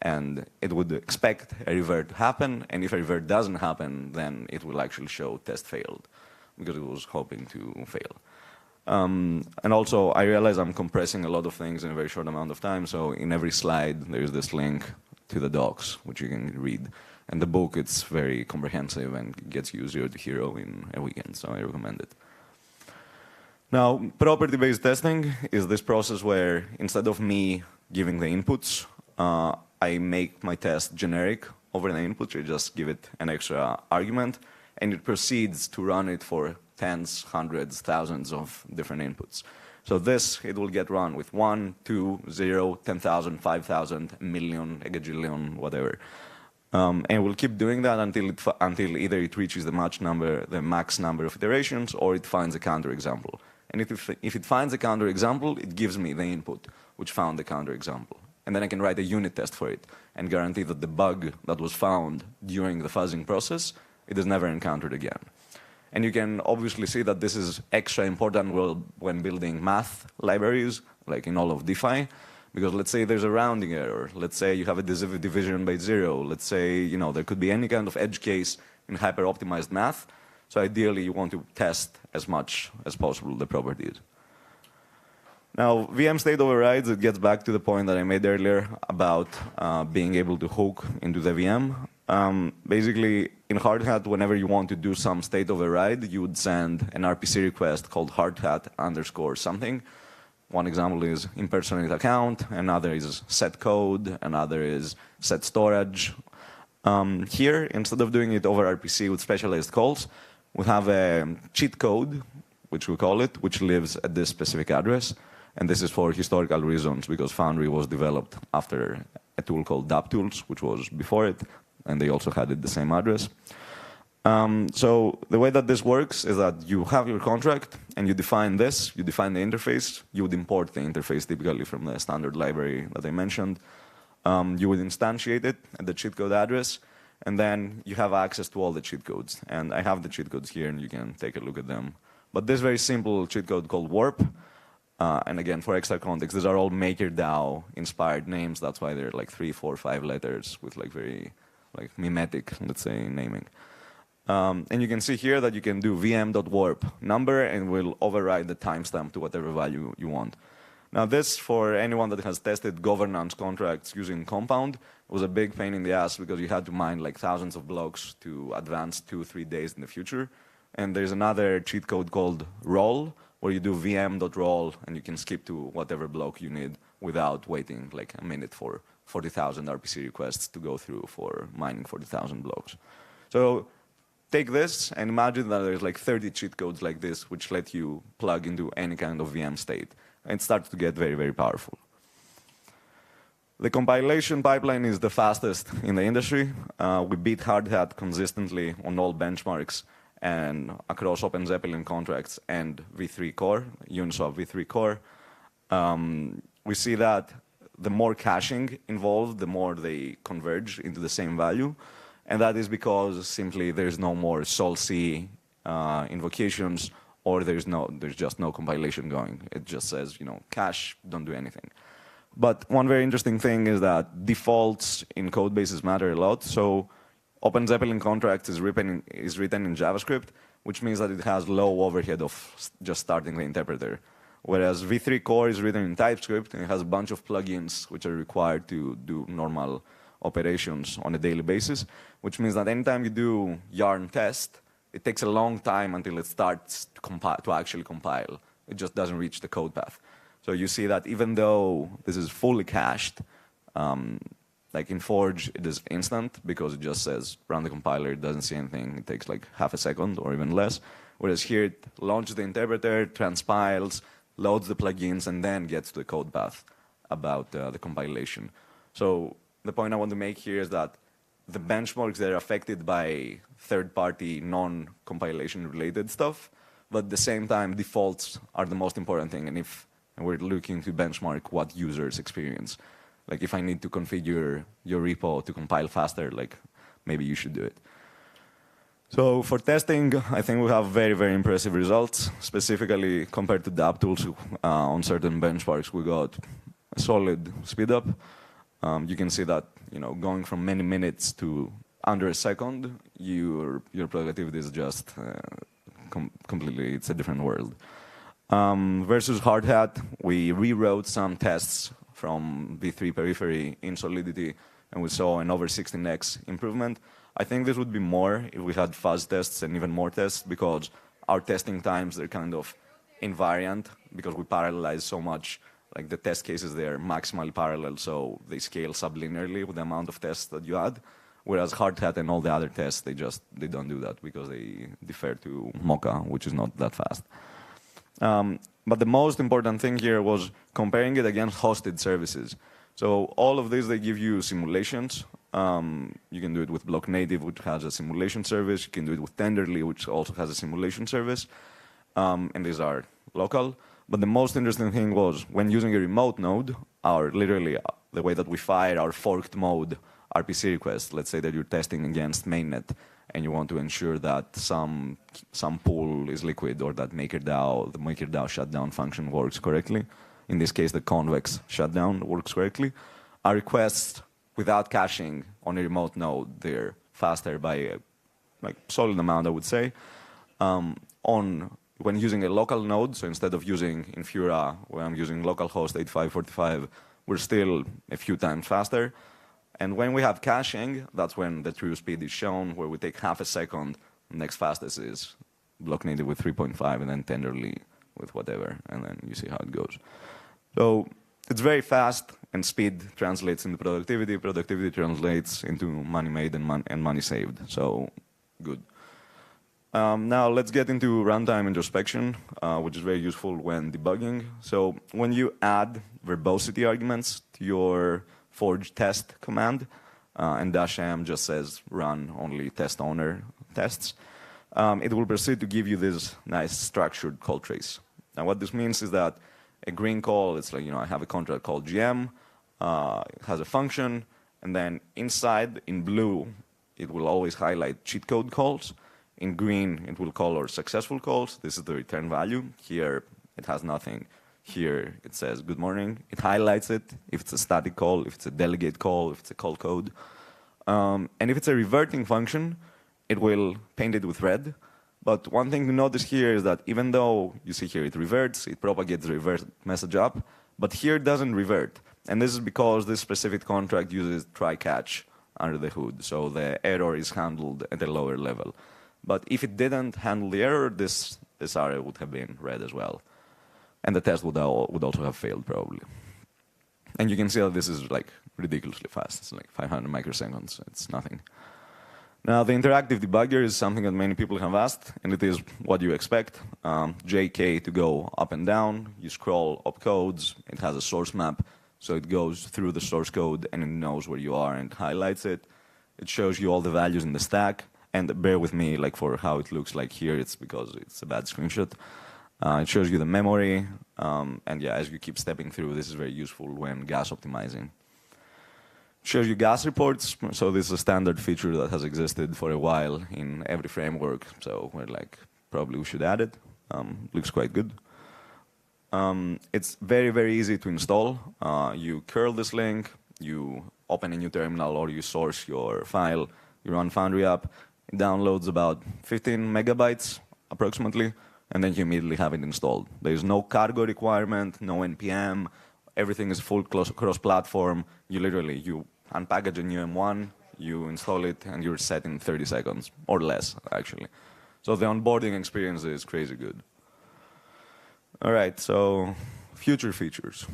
And it would expect a revert to happen, and if a revert doesn't happen, then it will actually show test failed, because it was hoping to fail. And also, I realize I'm compressing a lot of things in a very short amount of time, so in every slide, there's this link to the docs, which you can read. And the book, it's very comprehensive and gets you 0 to hero in a weekend, so I recommend it. Now, property-based testing is this process where instead of me giving the inputs, I make my test generic over the inputs. I just give it an extra argument, and it proceeds to run it for tens, hundreds, thousands of different inputs. So this, it will get run with 1, 2, 0, 10,000, 5,000, a million, a gajillion, whatever. And we'll keep doing that until either it reaches the max number of iterations, or it finds a counterexample. And if it finds a counterexample, it gives me the input, which found the counterexample. And then I can write a unit test for it and guarantee that the bug that was found during the fuzzing process, it is never encountered again. And you can obviously see that this is extra important when building math libraries, like in all of DeFi. Because let's say there's a rounding error. Let's say you have a division by 0. Let's say there could be any kind of edge case in hyper-optimized math. So ideally, you want to test as much as possible the properties. Now, VM state overrides, it gets back to the point that I made earlier about being able to hook into the VM. Basically, in hardhat, whenever you want to do some state override, you would send an RPC request called hardhat_something. One example is impersonate account, another is set code, another is set storage. Here, instead of doing it over RPC with specialized calls, we have a cheat code, which we call it, which lives at this specific address. And this is for historical reasons, because Foundry was developed after a tool called DAppTools, which was before it, and they also had it the same address. So the way that this works is that you have your contract, and you define this, you define the interface. You would import the interface typically from the standard library that I mentioned. You would instantiate it at the cheat code address, and then you have access to all the cheat codes. And I have the cheat codes here, and you can take a look at them. But this very simple cheat code called warp, and again, for extra context, these are all MakerDAO inspired names. That's why they're like 3, 4, 5 letters with like very mimetic, let's say, naming. And you can see here that you can do vm.warp number, and we'll override the timestamp to whatever value you want. Now this, for anyone that has tested governance contracts using Compound, was a big pain in the ass because you had to mine like thousands of blocks to advance 2 or 3 days in the future. And there's another cheat code called roll, where you do vm.roll, and you can skip to whatever block you need without waiting like a minute for 40,000 RPC requests to go through for mining 40,000 blocks. So take this and imagine that there's like 30 cheat codes like this, which let you plug into any kind of VM state. And it starts to get very, very powerful. The compilation pipeline is the fastest in the industry. We beat hardhat consistently on all benchmarks and across OpenZeppelin contracts and V3 core, Uniswap V3 core. We see that the more caching involved, the more they converge into the same value. And that is because simply there's no more Sol-C invocations, or there's just no compilation going. It just says, cache, don't do anything. But one very interesting thing is that defaults in code bases matter a lot. So OpenZeppelin contract is written in JavaScript, which means that it has low overhead of just starting the interpreter. Whereas V3 core is written in TypeScript and it has a bunch of plugins which are required to do normal operations on a daily basis, which means that anytime you do yarn test, it takes a long time until it starts to actually compile. It just doesn't reach the code path. So you see that even though this is fully cached, like in Forge, it is instant because it just says run the compiler, it doesn't see anything. It takes like half a second or even less. Whereas here, it launches the interpreter, transpiles, loads the plugins, and then gets to the code path about the compilation. So the point I want to make here is that the benchmarks, they're affected by third-party, non-compilation related stuff, but at the same time, defaults are the most important thing. And if we're looking to benchmark what users experience, like if I need to configure your repo to compile faster, like maybe you should do it. So for testing, I think we have very, very impressive results. Specifically compared to DAppTools, on certain benchmarks, we got a solid speed up. You can see that going from many minutes to under a second, your productivity is just completely, it's a different world. Versus Hard Hat, we rewrote some tests from V3 periphery in Solidity, and we saw an over 16x improvement. I think this would be more if we had fuzz tests and even more tests, because our testing times, they're kind of invariant because we parallelize so much. Like the test cases, they're maximally parallel, so they scale sublinearly with the amount of tests that you add. Whereas Hard Hat and all the other tests, they don't do that because they defer to Mocha, which is not that fast. But the most important thing here was comparing it against hosted services. So all of these, they give you simulations. You can do it with Block Native, which has a simulation service. You can do it with Tenderly, which also has a simulation service. And these are local. But the most interesting thing was when using a remote node, literally the way that we fire our forked mode RPC request, let's say that you're testing against mainnet, and you want to ensure that some pool is liquid or that the MakerDAO shutdown function works correctly. In this case, the convex shutdown works correctly. Our requests without caching on a remote node, they're faster by a solid amount, I would say. When using a local node, so instead of using Infura, where I'm using localhost 8545, we're still a few times faster. And when we have caching, that's when the true speed is shown, where we take half a second. Next fastest is Block Native with 3.5, and then Tenderly with whatever, and then you see how it goes. So it's very fast, and speed translates into productivity. Productivity translates into money made and money saved. So good. Now let's get into runtime introspection, which is very useful when debugging. So when you add verbosity arguments to your Forge test command, and -m just says run only test owner tests, it will proceed to give you this nice structured call trace. Now what this means is that a green call, it's like, I have a contract called GM, it has a function, and then inside, in blue, it will always highlight cheat code calls. In green, it will call our successful calls. This is the return value. Here, it has nothing. Here, it says good morning. It highlights it if it's a static call, if it's a delegate call, if it's a call code. And if it's a reverting function, it will paint it with red. But one thing to notice here is that even though you see here it reverts, it propagates the revert message up, but here it doesn't revert. And this is because this specific contract uses try-catch under the hood, so the error is handled at a lower level. But if it didn't handle the error, this area would have been red as well. And the test would also have failed, probably. And you can see that this is ridiculously fast. It's like 500 microseconds. It's nothing. Now, the interactive debugger is something that many people have asked, and it is what you expect. JK to go up and down. You scroll opcodes. It has a source map, so it goes through the source code, and it knows where you are and highlights it. It shows you all the values in the stack. And bear with me, for how it looks like here, it's because it's a bad screenshot. It shows you the memory, and yeah, as you keep stepping through, this is very useful when gas optimizing. It shows you gas reports, so this is a standard feature that has existed for a while in every framework, so we're probably we should add it. Looks quite good. It's very, very easy to install. You curl this link, you open a new terminal, or you source your file, you run Foundry app. It downloads about 15 megabytes, approximately, and then you immediately have it installed. There is no cargo requirement, no NPM. Everything is full cross-platform. You literally, you unpackage a new M1, you install it, and you're set in 30 seconds, or less, actually. So the onboarding experience is crazy good. All right, so future features.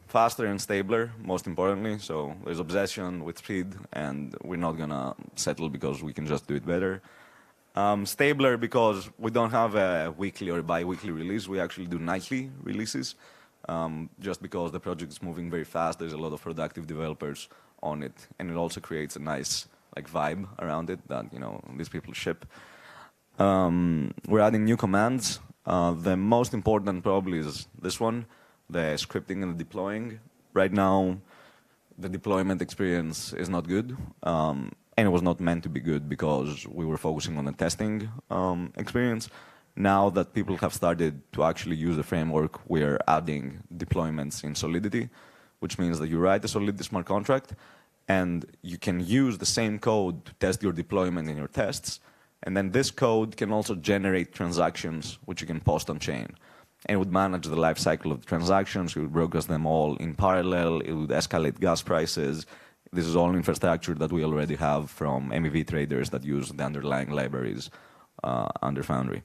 Faster and stabler, most importantly. So there's obsession with speed, and we're not gonna settle because we can just do it better. Stabler because we don't have a weekly or bi-weekly release. We actually do nightly releases. Just because the project is moving very fast, there's a lot of productive developers on it, and it also creates a nice vibe around it that these people ship. We're adding new commands. The most important probably is this one, the scripting and the deploying. Right now, the deployment experience is not good, and it was not meant to be good because we were focusing on the testing experience. Now that people have started to actually use the framework, we're adding deployments in Solidity, which means that you write a Solidity smart contract, and you can use the same code to test your deployment in your tests. And then this code can also generate transactions, which you can post on chain. And it would manage the life cycle of the transactions. It would broadcast them all in parallel. It would escalate gas prices. This is all infrastructure that we already have from MEV traders that use the underlying libraries under Foundry.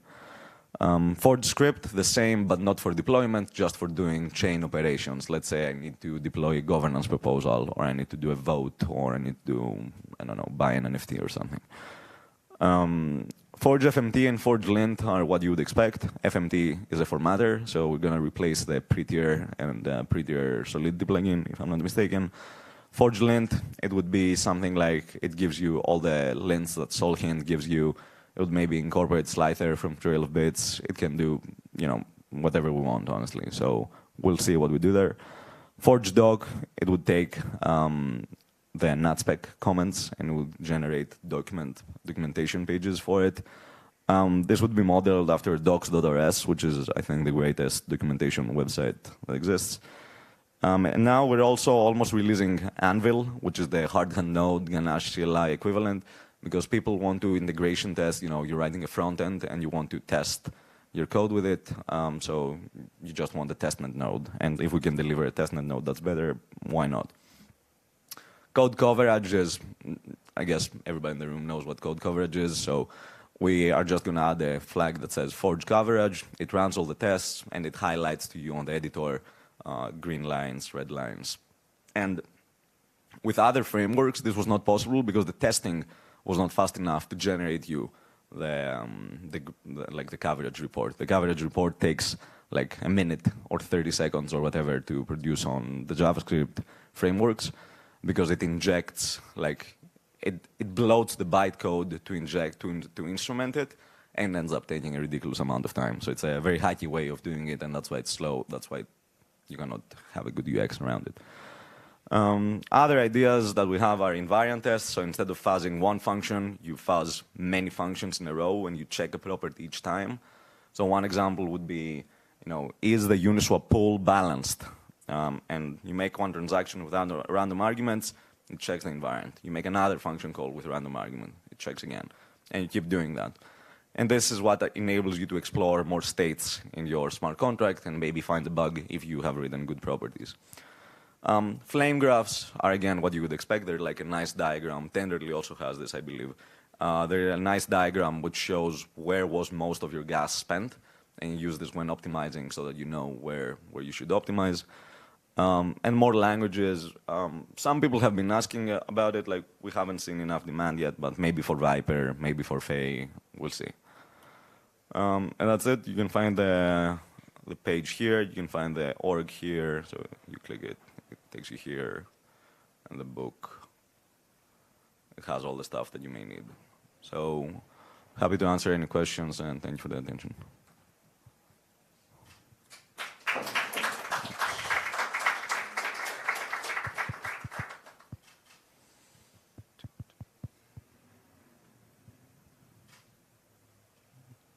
Forge script, the same, but not for deployment, just for doing chain operations. Let's say I need to deploy a governance proposal, or I need to do a vote, or I need to, I don't know, buy an NFT or something. Forge FMT and Forge lint are what you would expect. FMT is a formatter, so we're going to replace the prettier and prettier Solidity plugin, if I'm not mistaken. Forge lint, it would be something like it gives you all the lints that Solhint gives you. It would maybe incorporate Slither from Trail of Bits. It can do, whatever we want, honestly. So we'll see what we do there. Forge doc, it would take the NatSpec comments and it would generate documentation pages for it. This would be modeled after docs.rs, which is, I think, the greatest documentation website that exists. And now we're also almost releasing Anvil, which is the hardhand node Ganache CLI equivalent, because people want to integration test. You're writing a front end and you want to test your code with it. So you just want a testnet node. And if we can deliver a testnet node that's better, why not? Code coverage is, I guess everybody in the room knows what code coverage is. So we are just going to add a flag that says Forge coverage. It runs all the tests and it highlights to you on the editor green lines, red lines. And with other frameworks, this was not possible because the testing was not fast enough to generate you the coverage report. The coverage report takes like a minute or 30 seconds or whatever to produce on the JavaScript frameworks because it injects, it bloats the bytecode to inject, to instrument it, and ends up taking a ridiculous amount of time. So it's a very hacky way of doing it, and that's why it's slow. That's why you cannot have a good UX around it. Other ideas that we have are invariant tests. So instead of fuzzing one function, you fuzz many functions in a row and you check a property each time. So one example would be, is the Uniswap pool balanced? And you make one transaction with random arguments, it checks the invariant. You make another function call with random argument, it checks again. And you keep doing that. And this is what enables you to explore more states in your smart contract and maybe find a bug if you have written good properties. Flame graphs are, again, what you would expect. They're like a nice diagram. Tenderly also has this, I believe. They're a nice diagram which shows where was most of your gas spent, and you use this when optimizing so that you know where you should optimize. And more languages. Some people have been asking about it. Like, we haven't seen enough demand yet, but maybe for Viper, maybe for Fey, we'll see. And that's it. You can find the page here. You can find the org here. So you click it. It takes you here, and the book. It has all the stuff that you may need. So happy to answer any questions, and thank you for the attention.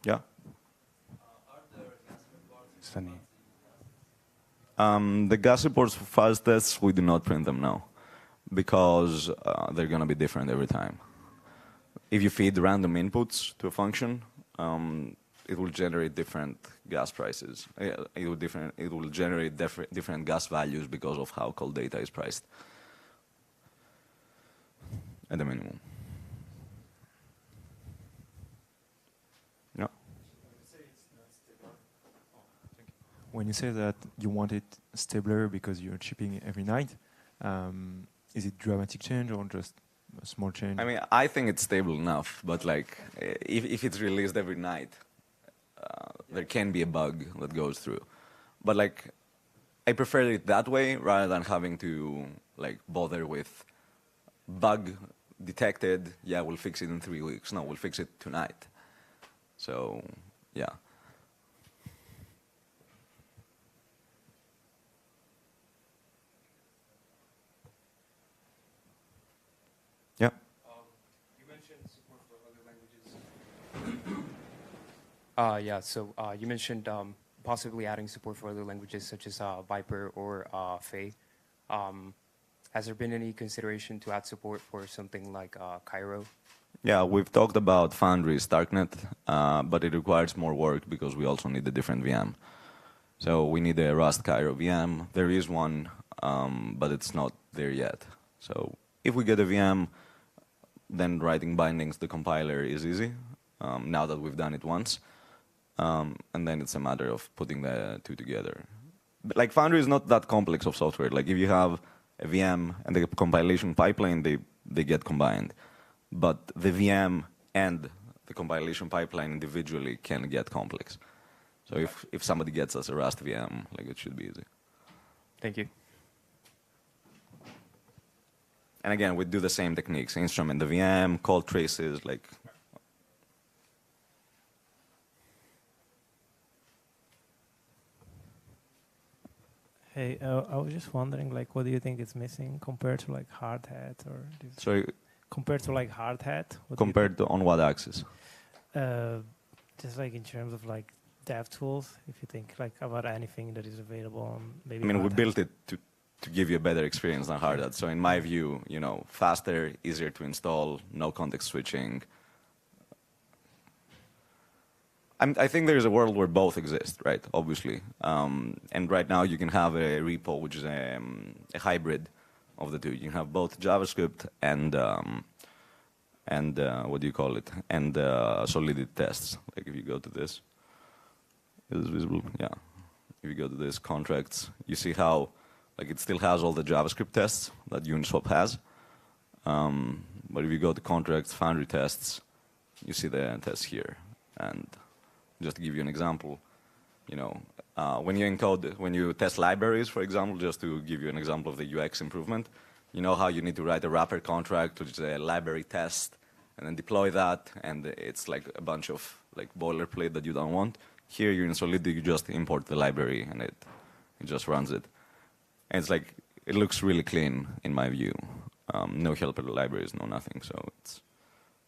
Yeah. The gas reports for fuzz tests, we do not print them now because they're going to be different every time. If you feed random inputs to a function, it will generate different gas prices. It will generate different gas values because of how cold data is priced at the minimum. Yeah. When you say that you want it stabler because you're shipping every night, is it dramatic change or just a small change? I mean, I think it's stable enough, but like, if it's released every night, there can be a bug that goes through. But like, I prefer it that way rather than having to like bother with bug detected. Yeah, we'll fix it in 3 weeks. No, we'll fix it tonight. So, yeah. Yeah. You mentioned support for other languages. Yeah, so you mentioned possibly adding support for other languages such as Viper or Fey. Has there been any consideration to add support for something like Cairo? Yeah, we've talked about Foundry, Starknet, but it requires more work because we also need a different VM. So we need a Rust Cairo VM. There is one, but it's not there yet. So if we get a VM, then writing bindings to compiler is easy, now that we've done it once. And then it's a matter of putting the two together. But like Foundry is not that complex of software. Like if you have a VM and the compilation pipeline, they get combined. But the VM and the compilation pipeline individually can get complex. So if somebody gets us a Rust VM, like it should be easy. Thank you. And again, we do the same techniques: instrument the VM, call traces, like. Hey, I was just wondering, like, what do you think is missing compared to like hard hat or this? Sorry. Compared to like hard hat. Compared to on what axis? Just like in terms of like dev tools, if you think like about anything that is available on maybe. I mean, we Hard Hat. built it to give you a better experience than hard hat. So in my view, you know, faster, easier to install, no context switching. I think there's a world where both exist, right? Obviously, and right now you can have a repo which is a hybrid of the two. You can have both JavaScript and what do you call it? And Solidity tests. Like if you go to this, is this visible? Yeah. If you go to this contracts, you see how like it still has all the JavaScript tests that Uniswap has. But if you go to contracts, Foundry tests, you see the tests here. And just to give you an example, you know, when you test libraries, for example, just to give you an example of the UX improvement, you know how you need to write a wrapper contract, which is a library test, and then deploy that, and it's like a bunch of like boilerplate that you don't want. Here, you're in Solidity, you just import the library, and it just runs it. And it's like, it looks really clean, in my view. No helper libraries, no nothing. So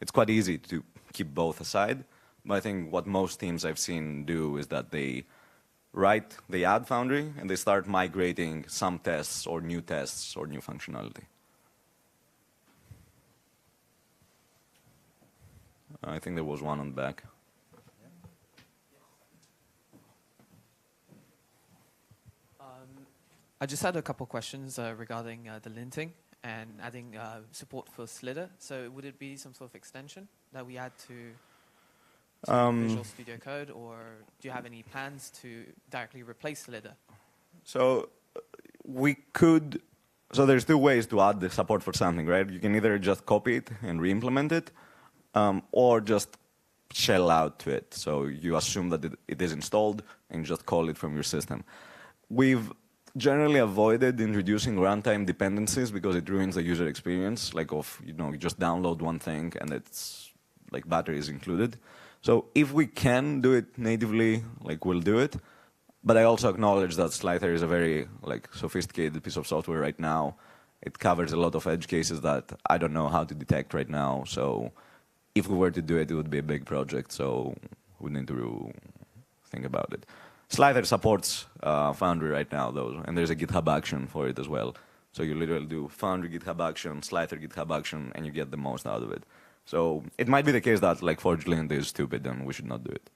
it's quite easy to keep both aside. But I think what most teams I've seen do is that they add Foundry, and they start migrating some tests or new functionality. I think there was one on the back. I just had a couple of questions regarding the linting and adding support for Slither. So would it be some sort of extension that we add to Visual Studio Code, or do you have any plans to directly replace Slither? So we could. So there's two ways to add the support for something, right? You can either just copy it and re-implement it, or just shell out to it. So you assume that it is installed and just call it from your system. We've generally avoided introducing runtime dependencies because it ruins the user experience. Like you just download one thing and it's like battery is included. So if we can do it natively, like we'll do it. But I also acknowledge that Slither is a very like sophisticated piece of software right now. It covers a lot of edge cases that I don't know how to detect right now. So if we were to do it, it would be a big project. So we need to think about it. Slither supports Foundry right now, though, and there's a GitHub action for it as well. So you literally do Foundry GitHub action, Slither GitHub action, and you get the most out of it. So it might be the case that like ForgeLint is stupid and we should not do it.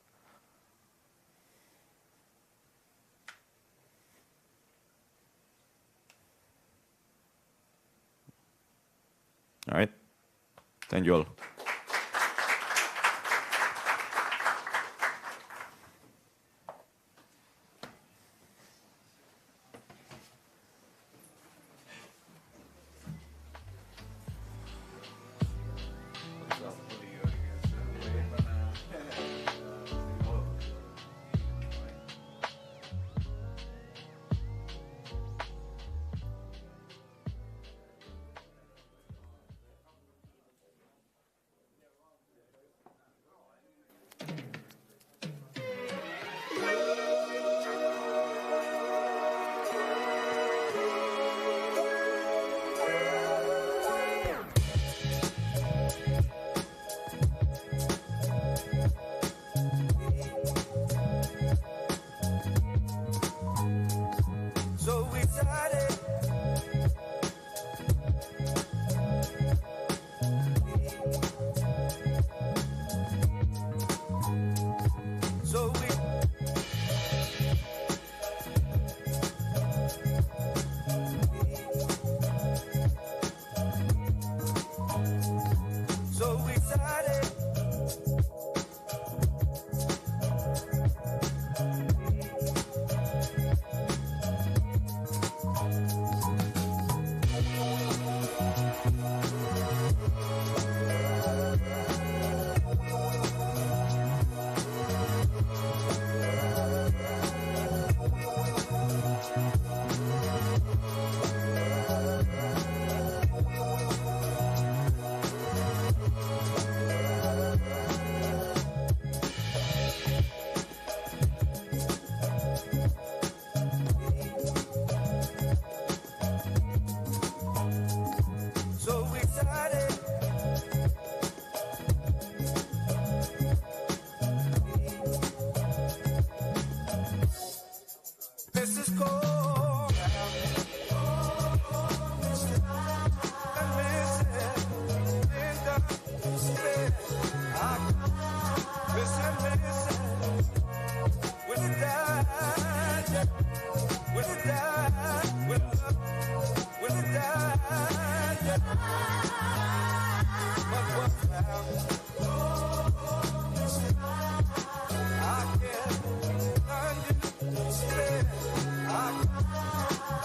All right. Thank you all.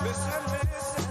Listen, listen.